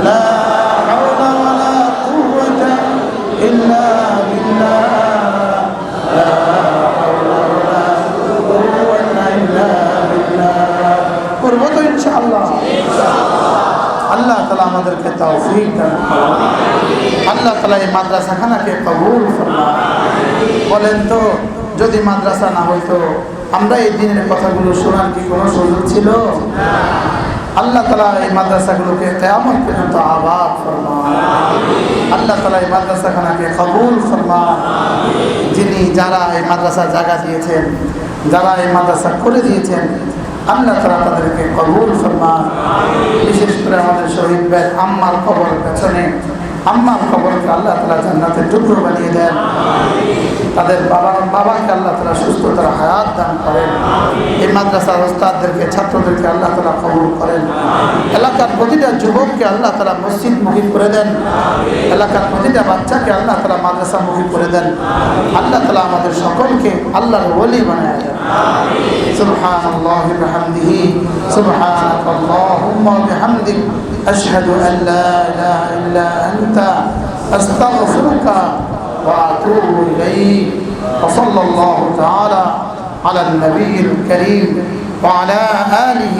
লা হাওলা ওয়ালা কুওয়াতা ইল্লা বিল্লাহ লা হাওলা ওয়ালা কুওয়াতা ইল্লা বিল্লাহ করব তো ইনশাআল্লাহ আল্লাহ তাআলা আমাদেরকে তৌফিক দান করুন আল্লাহ তাআলা এই মাদ্রাসাখানাকে কবুল ফরমান বলেন তো যদি মাদ্রাসা না হইতো আমরা এই দিনের কথাগুলো শোনার কি কোনো সুযোগ ছিল আল্লাহ তাআলা এই মাদ্রাসাগুলোকে কিয়ামত পর্যন্ত আবাদ ফরমান আল্লাহ তাআলা এই মাদ্রাসাখানাকে কবুল ফরমান যিনি যারা এই মাদ্রাসা জায়গা দিয়েছেন যারা এই মাদ্রাসা করে দিয়েছেন আল্লাহ তাআলা তাদেরকে কবুল ফরমান বিশেষ করে আমাদের শহীদ ভাই আম্মার কবর পেছনে আম্মার কবরকে আল্লাহ তাআলা জান্নাতের টুকরো বানিয়ে দেন তাদের বাবাকে আল্লাহ তাআলা সুস্থতার হায়াত দান করেন এই মাদ্রাসার ওস্তাদদেরকে ছাত্রদেরকে আল্লাহ তাআলা কবুল করেন এলাকার প্রতিটা যুবককে আল্লাহ তাআলা মসজিদমুখী করে দেন এলাকার প্রতিটা বাচ্চাকে আল্লাহ তাআলা মাদ্রাসামুখী করে দেন আল্লাহ তাআলা আমাদের সকলকে আল্লাহর ওলি বানায় দেন সুবহানাল্লাহি ওয়া বিহামদিহি সুবহানাকাল্লাহুম্মা ওয়া বিহামদিক আশহাদু আন লা ইলাহা ইল্লা আনতা আস্তাগফিরুকা وأتوب إليه وصلى الله تعالى على النبي الكريم وعلى آله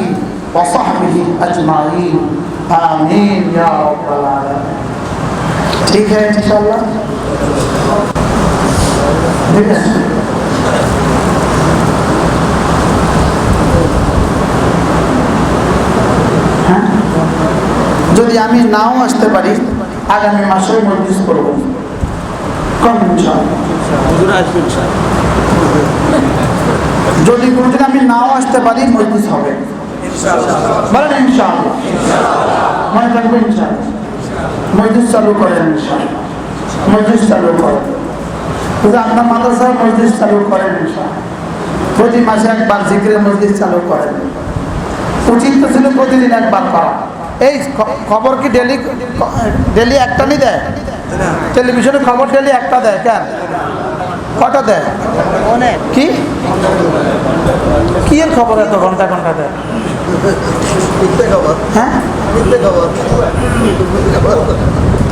وصحبه أجمعين آمين يا رب العالمين ठीक है इंशाल्लाह ठीक है যদি আমি নাও আসতে পারি আগামী মাসে মজলিস করব কম ইনশাআল্লাহ হুজুর আসবেন স্যার যদি কোনোদিন আমি নাও আসতে পারি মজলিস হবে, বলেন ইনশাআল্লাহ। মনে থাকবে ইনশাআল্লাহ। মজলিস চালু করেন ইনশাআল্লাহ, মজলিস চালু করেন। আপনার মাদ্রাসায় মজলিস চালু করেন ইনশাআল্লাহ। প্রতি মাসে একবার জিকিরের মজলিস চালু করেন। উচিত তো ছিল প্রতিদিন একবার করা। এই খবর কি ডেলি একটা নি দেয়? টেলিভিশনে খবর ডেলি একটা দেয় কেন? কটা দেয়? কি কি এর খবর এত ঘন্টা ঘন্টা দেয়? হ্যাঁ,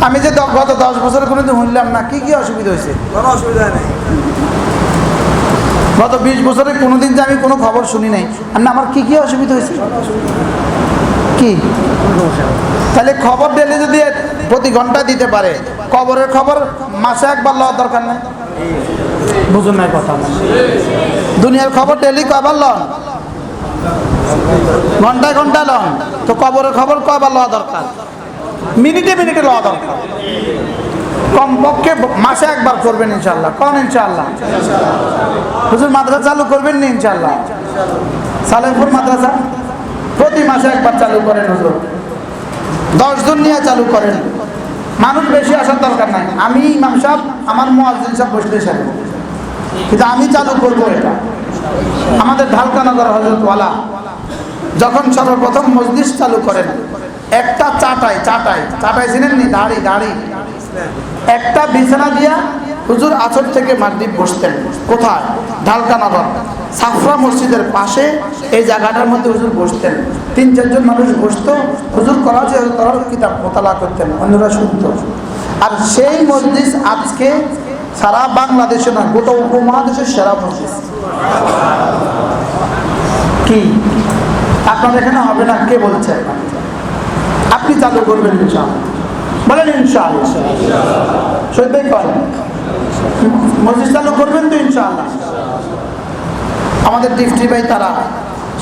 আমি যে গত 10 বছরে কোনোদিন শুনলাম না। কি কি অসুবিধা হয়েছে? কোনো অসুবিধা নেই। গত 20 বছরে কোনোদিন যে আমি কোনো খবর শুনি নাই। আর না, আমার কি কি অসুবিধা হয়েছে? কি? তাহলে খবর ডেলি যদি প্রতি ঘন্টা দিতে পারে, খবরের খবর মাসে একবার লওয়ার দরকার নেই। বুঝুন নাই কথা? দুনিয়ার খবর ডেলি কয়বার লন? ঘন্টায় ঘন্টায় লন। তো খবরের খবর কয়বার লওয়া দরকার? মিনিটে মিনিটে লওয়া দরকার। কমপক্ষে মাসে একবার করবেন ইনশাল্লাহ। কোন ইনশাল্লাহ? হুজুর মাদ্রাসা চালু করবেন না ইনশাল্লাহ? সালেমপুর মাদ্রাসা প্রতি মাসে একবার চালু করেন হুজুর। 10 জন নিয়ে চালু করেন। মানুষ বেশি আসার দরকার নাই। আমি ইমাম সাহেব, আমার মুয়াজ্জিন সাহেব বসলে সাহেব, কিন্তু আমি চালু করবো এটা। আমাদের ঢালকানগর হযরতওয়ালা যখন সর্বপ্রথম মজলিস চালু করেন, একটা চাটাই চিনেন নি? দাড়ি একটা বিছানা দিয়া হুজুর আসর থেকে মাগরিব বসতেন। কোথায়? ঢালকানগর সাফরা মসজিদের পাশে এই জায়গাটার মধ্যে হুজুর বসতেন। 3-4 জন মানুষ বসতো। হুজুর করাচি কিতাব মোতালা করতেন, অন্যরা শুনত। আর সেই মজলিস আজকে সারা বাংলাদেশে না, গোটা উপমহাদেশের সেরা মজলিস। কি আপনার এখানে হবে না? কে বলছে? আপনি চালু করবেন ইনশাআল্লাহ। বলেন ইনশাআল্লাহ। শহীদ ভাই করেন মসজিদ চালু করবেন তো ইনশাআল্লাহ? আমাদের ডিফটি ভাই তারা,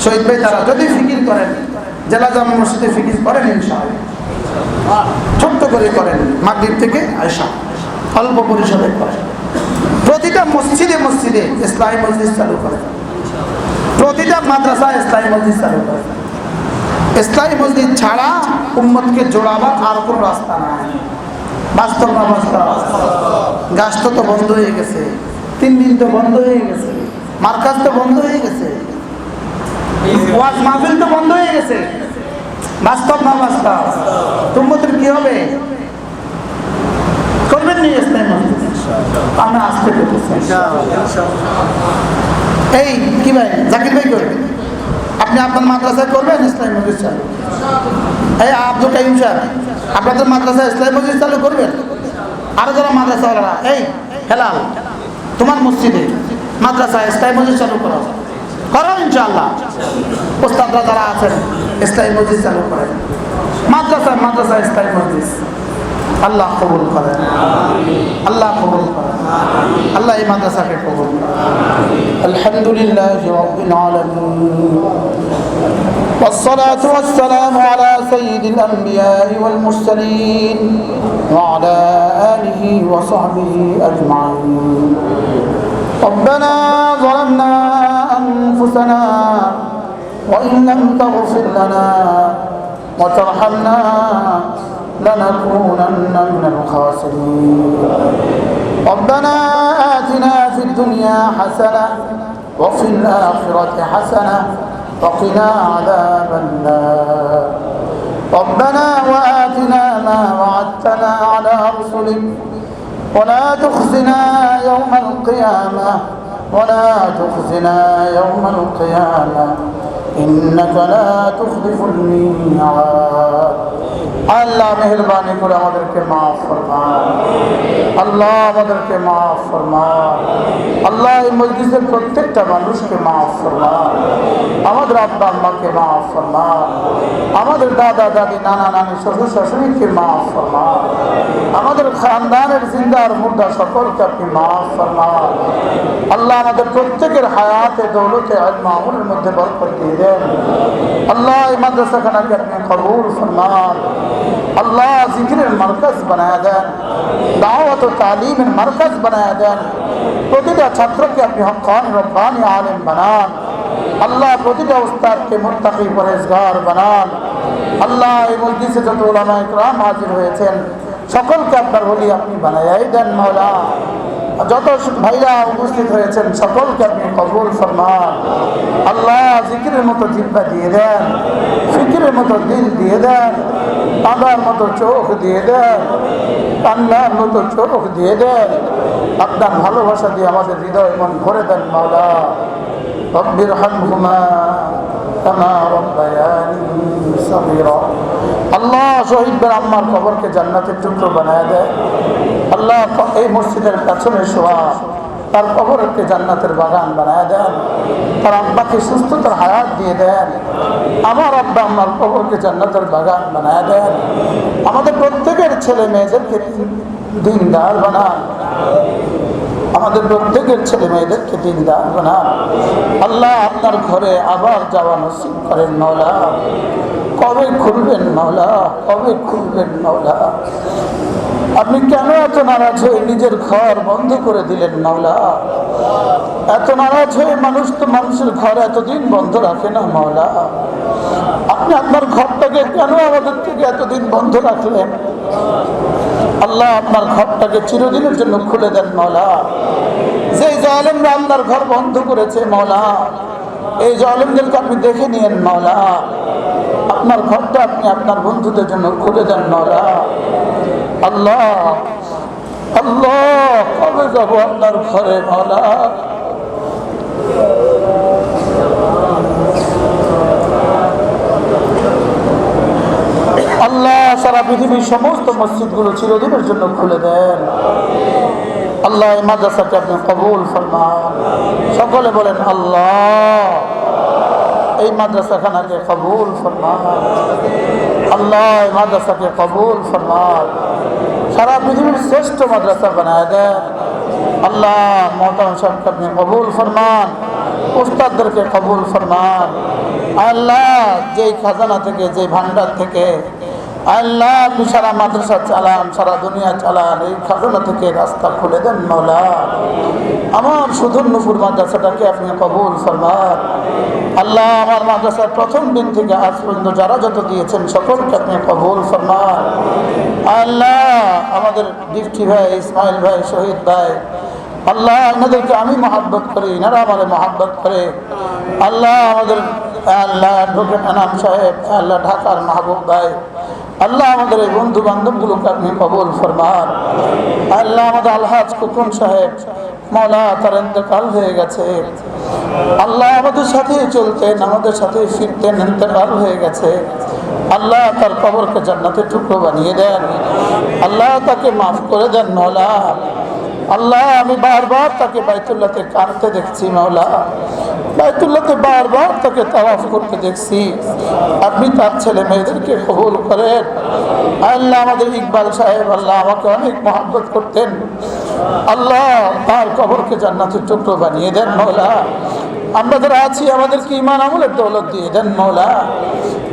শহীদ ভাই তারা যদি ফিকির করেন, জেলা জামে মসজিদে ফিকির করেন ইনশাআল্লাহ। ছোট্ট করে করেন, মাগরিব থেকে আয়সা অল্প পরিসরে করেন। প্রতিটা মসজিদে মসজিদে ইসলামী মসজিদ চালু করেন। প্রতিটা মাদ্রাসায় ইসলামী মসজিদ চালু করেন। ইসলামী মসজিদ ছাড়া উম্মতকে জোড়াবার আর কোনো রাস্তা নাই। বাস্তব না বাস্তব? গাছ তো বন্ধ হয়ে গেছে, 3 দিন তো বন্ধ হয়ে গেছে, মার্কাজ তো বন্ধ হয়ে গেছে, ওয়াজ মাহফিল তো বন্ধ হয়ে গেছে। বাস্তব না বাস্তব? উম্মতের কি হবে? করবেন নি ইসলামী মসজিদ? আমরা আসতে পেরেছি। এই কি ভাই, জাকির ভাই করবেন? আপনি আপনার মাদ্রাসায় করবেন ইসলামী মসজিদ চালু? এই আব্দুল কাইম সাহেব, আপনাদের মাদ্রাসায় ইসলামী মসজিদ চালু করবেন? আরো যারা মাদ্রাসাওয়ালারা, এই হেলাল, তোমার মসজিদে মাদ্রাসায় ইসলামী মসজিদ চালু করো ইনশাআল্লাহ। ওস্তাদরা যারা আছেন ইসলামী মসজিদ চালু করেন। মাদ্রাসায় ইসলামী মসজিদ। আল্লাহ কবুল করেন, আল্লাহ কবুল করেন, আল্লাহ এই মাদ্রাসাকে কবুল করেন। আলহামদুলিল্লাহি রাব্বিল আলামিন, والصلاة والسلام على سيد الأنبياء والمرسلين وعلى آله وصحبه أجمعين. ربنا ظلمنا أنفسنا وإن لم تغفر لنا وترحمنا لنكونن من الخاسرين. ربنا آتنا في الدنيا حسنة وفي الآخرة حسنة وقنا عذاب النار. ربنا وآتنا ما وعدتنا على رسلك ولا تخزنا يوم القيامة إنك لا تخلف الميعاد. আল্লাহ মেহেরবানি করে আমাদেরকে মাফ ফরমান। আল্লাহ আমাদেরকে মাফ ফরমান। আল্লাহ এই মজলিসের প্রত্যেকটা মানুষকে মাফ ফরমান। আমাদের আব্বা আম্মাকে মাফ ফরমান। আমাদের দাদা দাদি, নানা নানি, শ্বশুর শাশুড়িকে মাফ ফরমান। আমাদের খানদানের জিন্দা আর মুর্দা সকলকে আপনি মাফ ফরমান। আল্লাহ আমাদের প্রত্যেকের হায়াতে দৌলতে ইলম আমলের মধ্যে বরকত দিয়ে দেন। আল্লাহ এই মাদ্রাসাখানাকে আপনি কবুল ফরমান। আল্লাহ জিকিরের মারকাজ বানায়া দেন, দাওয়াত ও তালিমের মারকাজ বানায়া দেন। প্রতিটা ছাত্রকে আপনি হক্কানি রব্বানি আলেম বানান। আল্লাহ প্রতিটা উস্তাদকে মুত্তাকি পরহেজগার বানান। আল্লাহ এই মজলিসে যত উলামা ইকরাম হাজির হয়েছেন সকলকে আপনার ওলি আপনি বানায়াই দেন মাওলা। যত ভাইরা উপস্থিত হয়েছেন সকলকে আপনি কবুল ফরমান। আল্লাহ জিকিরের মতো জিহ্বা দিয়ে দেন, ফিকিরের মতো দিল দিয়ে দেন, কাঁদার মতো চোখ দিয়ে দেন, কান্নার মতো চোখ দিয়ে দেন। আপনার ভালোবাসা দিয়ে আমাদের হৃদয় মন ভরে দেন মাওলা। রব্বির হামহুমা কামা রব্বায়ানি সগীরা। আল্লাহ শহীদদের আম্মার কবরকে জান্নাতের টুকরো বানায় দেয়। আল্লাহ এই মসজিদের পেছনে শোয়া তার কবরকে জান্নাতের বাগান বানায় দেন। তার আব্বাকে সুস্থতার হায়াত দিয়ে দেন। আমার আব্বা আম্মার কবরকে জান্নাতের বাগান বানায় দেন। আমাদের প্রত্যেকের ছেলে মেয়েদেরকে দিনদার বানান। আমাদের প্রত্যেকের ছেলে মেয়েদেরকে দিনদার বানান। আল্লাহ আপনার ঘরে আবার যাওয়া নসিব করেন মাওলা। কবে খুলবেন মাওলা, কবে খুলবেন মাওলা? আপনি কেন এত নারাজ হয়ে নিজের ঘর বন্ধ করে দিলেন মাওলা? এত নারাজ হয়ে মানুষ তো মানুষের ঘর এতদিন বন্ধ রাখে না মাওলা। আপনি আপনার ঘরটাকে কেন আমাদের থেকে এতদিন বন্ধ রাখলেন? আল্লাহ আপনার ঘরটাকে চিরদিনের জন্য খুলে দেন মাওলা। যে জালেমরা আপনার ঘর বন্ধ করেছে মাওলা, এই জালেমদেরকে আপনি দেখে নিয়েন মাওলা। আপনার ঘরটা আপনি আপনার বন্ধুদের জন্য খুলে দেন মাওলা। আল্লাহ আল্লাহ কবে যাব আপনার ঘরে মাওলা? আল্লাহ সারা পৃথিবীর সমস্ত মসজিদগুলো চিরদিনের জন্য খুলে দেন। আল্লাহ এই মাদ্রাসাকে আপনি কবুল ফরমান। সকলে বলেন আল্লাহ। এই মাদ্রাসাখানাকে কবুল ফরমান। আল্লাহ এই মাদ্রাসাকে কবুল ফরমান। সারা পৃথিবীর শ্রেষ্ঠ মাদ্রাসা বানায় দেন। আল্লাহ মোহতারাম সাহেবকে আপনি কবুল ফরমান। উস্তাদদেরকে কবুল ফরমান। আল্লাহ যেই খাজানা থেকে, যে ভান্ডার থেকে আল্লাহ আপনি সারা মাদ্রাসা চালান, সারা দুনিয়া চালান, এই খাজানা থেকে রাস্তা খুলে দেন মাওলা। আমার সুধন্যপুর মাদ্রাসাটাকে আপনি কবুল ফরমান। আল্লাহ আমার মাদ্রাসার প্রথম দিন থেকে আজ পর্যন্ত যারা যত দিয়েছেন সকলকে আপনি কবুল ফরমান। আল্লাহ আমাদের ডিপটি ভাই, ইসমাইল ভাই, শহীদ ভাই, আল্লাহ এনাদেরকে আমি মহাব্বত করি, এনারা আমাদের মহাব্বত করে। আল্লাহ আমাদের আল্লাহ অ্যাডভোকেট এনাম সাহেব, আল্লাহ ঢাকার মাহবুব ভাই, আল্লাহ আমাদের এই বন্ধু বান্ধবগুলোকে আপনি কবুল ফরমান। আল্লাহ আমাদের আলহাজ কুকুন সাহেব মাওলা, তার ইন্তেকাল হয়ে গেছে। আল্লাহ আমাদের সাথে চলতেন, আমাদের সাথে ফিরতেন, ইন্তেকাল হয়ে গেছে। আল্লাহ তার কবরকে জান্নাতের টুকরো বানিয়ে দেন। আল্লাহ তাকে মাফ করে দেন মাওলা। আল্লাহ আমি বারবার তাকে বাইতুল্লাহতে কাঁদতে দেখছি মাওলা। বাইতুল্লাহতে বারবার তাকে তাওয়াফ করতে দেখছি। আপনি তার ছেলে মেয়েদেরকে কবুল করেন। আল্লাহ আমাদের ইকবাল সাহেব, আল্লাহ আমাকে অনেক মহব্বত করতেন। আল্লাহ তার কবরকে জান্নাতের টুকরো বানিয়ে দেন মাওলা। আমরা যারা আছি আমাদেরকে ঈমান আমলের দৌলত দিয়ে দেন মাওলা।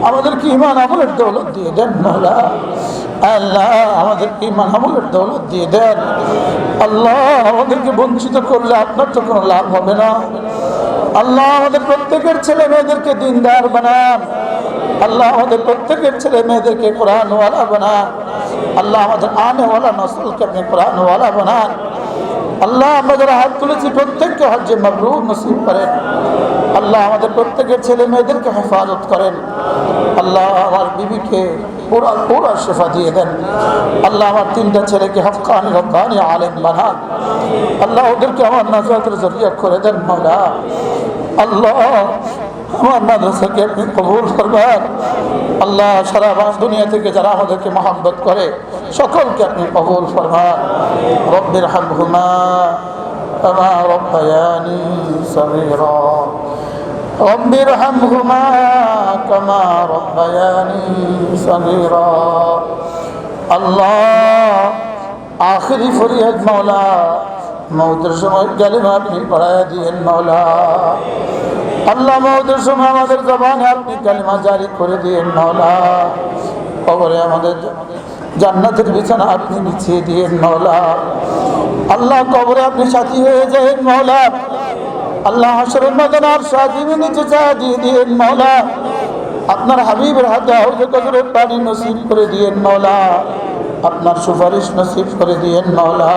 আমাদেরকে ঈমান আমলের দৌলত দিয়ে দেন মাওলা। আল্লাহ আমাদেরকে ঈমান আমলের দৌলত দিয়ে দেন। আল্লাহ আমাদেরকে বঞ্চিত করলে আপনার তো কোনো লাভ হবে না। আল্লাহ আমাদের প্রত্যেকের ছেলে মেয়েদেরকে দিনদার বানান। আল্লাহ আমাদের প্রত্যেকের ছেলে মেয়েদেরকে কোরআনওয়ালা বানান। আল্লাহ আমাদের আনেওয়ালা নসলকে আপনি কোরআনওয়ালা বানান। আল্লাহ আমরা যারা হাত তুলেছি প্রত্যেককে হজ্জে মাবরুর নসিব করেন। আল্লাহ আমাদের প্রত্যেকের ছেলে মেয়েদেরকে হেফাজত করেন। আল্লাহ আমার বিবিকে পুরা শেফা দিয়ে দেন। আল্লাহ আমার 3টা ছেলেকে হক্কানি রব্বানি আলেম বানান। আল্লাহ ওদেরকে আমার নাজাতের জরিয়া করে দেন মাওলা। আল্লাহ আমার মাদ্রাসাকে আপনি কবুল করবেন। আল্লাহ সারা দুনিয়া থেকে যারা আমাদেরকে মহব্বত করে সকলকে আপনি কবুল ফরমান। রব্বির হামহুমা কামা রব্বায়ানি সগীরা। রব্বির হামহুমা কামা রব্বায়ানি সগীরা। আল্লাহ আখিরি ফরিয়াদ মাওলা, মওতের সময় কালিমা আপনি পড়ায়া দিয়েন মাওলা। আল্লাহ মওতের সময় আমাদের জবানে আপনি কালিমা জারি করে দিয়েন মাওলা। কবরে আমাদের জান্নাতের বিছানা আপনি বিছিয়ে দিয়েন মাওলা। আল্লাহ কবরে আপনি সাথী হয়ে যাবেন মাওলা। আল্লাহ হাশরের ময়দানে আরশ আজিমের নিচে ছায়া দিয়ে দিয়েন মাওলা। আপনার হাবিবের হাতে হাউজে কবরের পানি নসিব করে দিয়েন মাওলা। আপনার সুপারিশ নসিব করে দিয়েন মাওলা।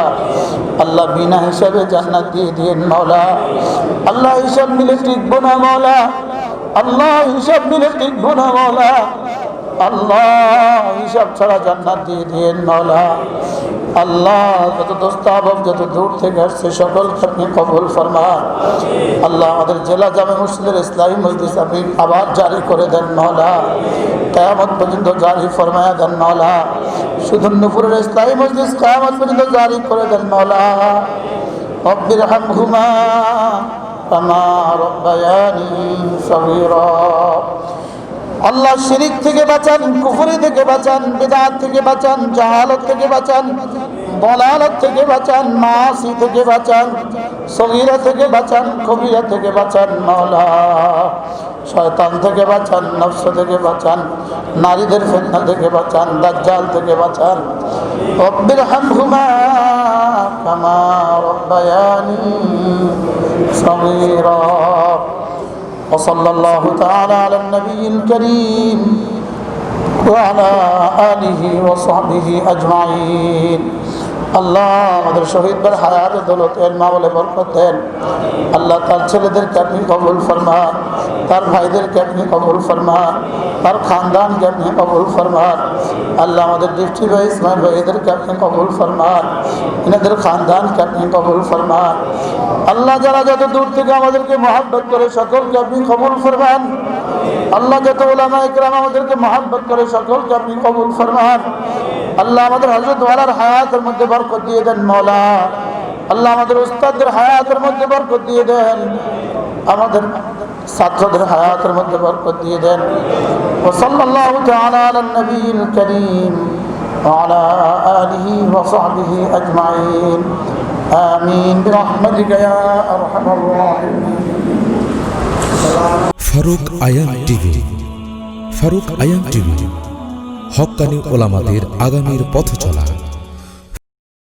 আল্লাহ বিনা হিসাবে জান্নাত দিয়ে দিয়েন মাওলা। আল্লাহ হিসাব মিলে টিকবো না মাওলা। আল্লাহ হিসাব মিলে টিকবো না মাওলা। আল্লাহ হিসাব ছাড়া জান্নাত দিয়ে দিয়েন মাওলা। আল্লাহ যত দোস্তাবক যত দূর থেকে আসছে সকলকে আপনি কবুল ফরমান। আল্লাহ আমাদের জেলা জামে মসজিদের ইসলামী মজলিস আপনি আবার জারি করে দেন মাওলা। কিয়ামত পর্যন্ত জারি ফরমায়া দেন মাওলা। সুধন্যপুরের ইসলামী মজলিস কিয়ামত পর্যন্ত জারি করে দেন মাওলা। রব্বির হামহুমা কামা রব্বায়ানি সগীরা। আল্লাহ শিরিক থেকে বাঁচান, কুফরি থেকে বাঁচান, বিদআত থেকে বাঁচান, জাহালত থেকে বাঁচান, দলালত থেকে বাঁচান, মাসি থেকে বাঁচান, সগীরা থেকে বাঁচান, কবিরা থেকে বাঁচান মাওলা। শয়তান থেকে বাঁচান, নফস থেকে বাঁচান, নারীদের ফিতনা থেকে বাঁচান, দাজ্জাল থেকে বাঁচান। রব্বির হামহুমা কামা রব্বায়ানি সগীরা। وصلى الله تعالى على النبي الكريم وعلى آله وصحبه أجمعين। আল্লাহ আমাদের শহীদদের হায়াতে দৌলত ইলমা বলে বরকত দেন। আল্লাহ তার ছেলেদেরকে আপনি কবুল ফরমান, তার ভাইদেরকে আপনি কবুল ফরমান, তার খানদানকে আপনি কবুল ফরমান। আল্লাহ আমাদের ডিস্ট্রিক্ট ভাই ইসমাইল ভাইদেরকে আপনি কবুল ফরমান, এনাদের খানদানকে আপনি কবুল ফরমান। আল্লাহ যারা যত দূর থেকে আমাদেরকে মহব্বত করে সকলকে আপনি কবুল ফরমান। আল্লাহ যত উলামা ইকরাম আমাদেরকে মহব্বত করে সকলকে আপনি কবুল ফরমান। আল্লাহ আমাদের হযরত ওয়ালার হায়াতের মধ্যে বরকত দিয়ে দেন মাওলা। আল্লাহ আমাদের উস্তাদদের হায়াতের মধ্যে বরকত দিয়ে দেন, আমাদের ছাত্রদের হায়াতের মধ্যে বরকত দিয়ে দেন। ওয়া সাল্লাল্লাহু তাআলা আলান নবিয়িল কারীম ওয়া আলা আলিহি ওয়া সাহবিহি আজমাইন। আমিন বিরহমাতিকা ইয়া আরহামার রাহিমিন। ফারুক আয়াম টিভি। ফারুক আয়াম টিভি হক্কানি ওলামাদের আগামীর পথ চলা।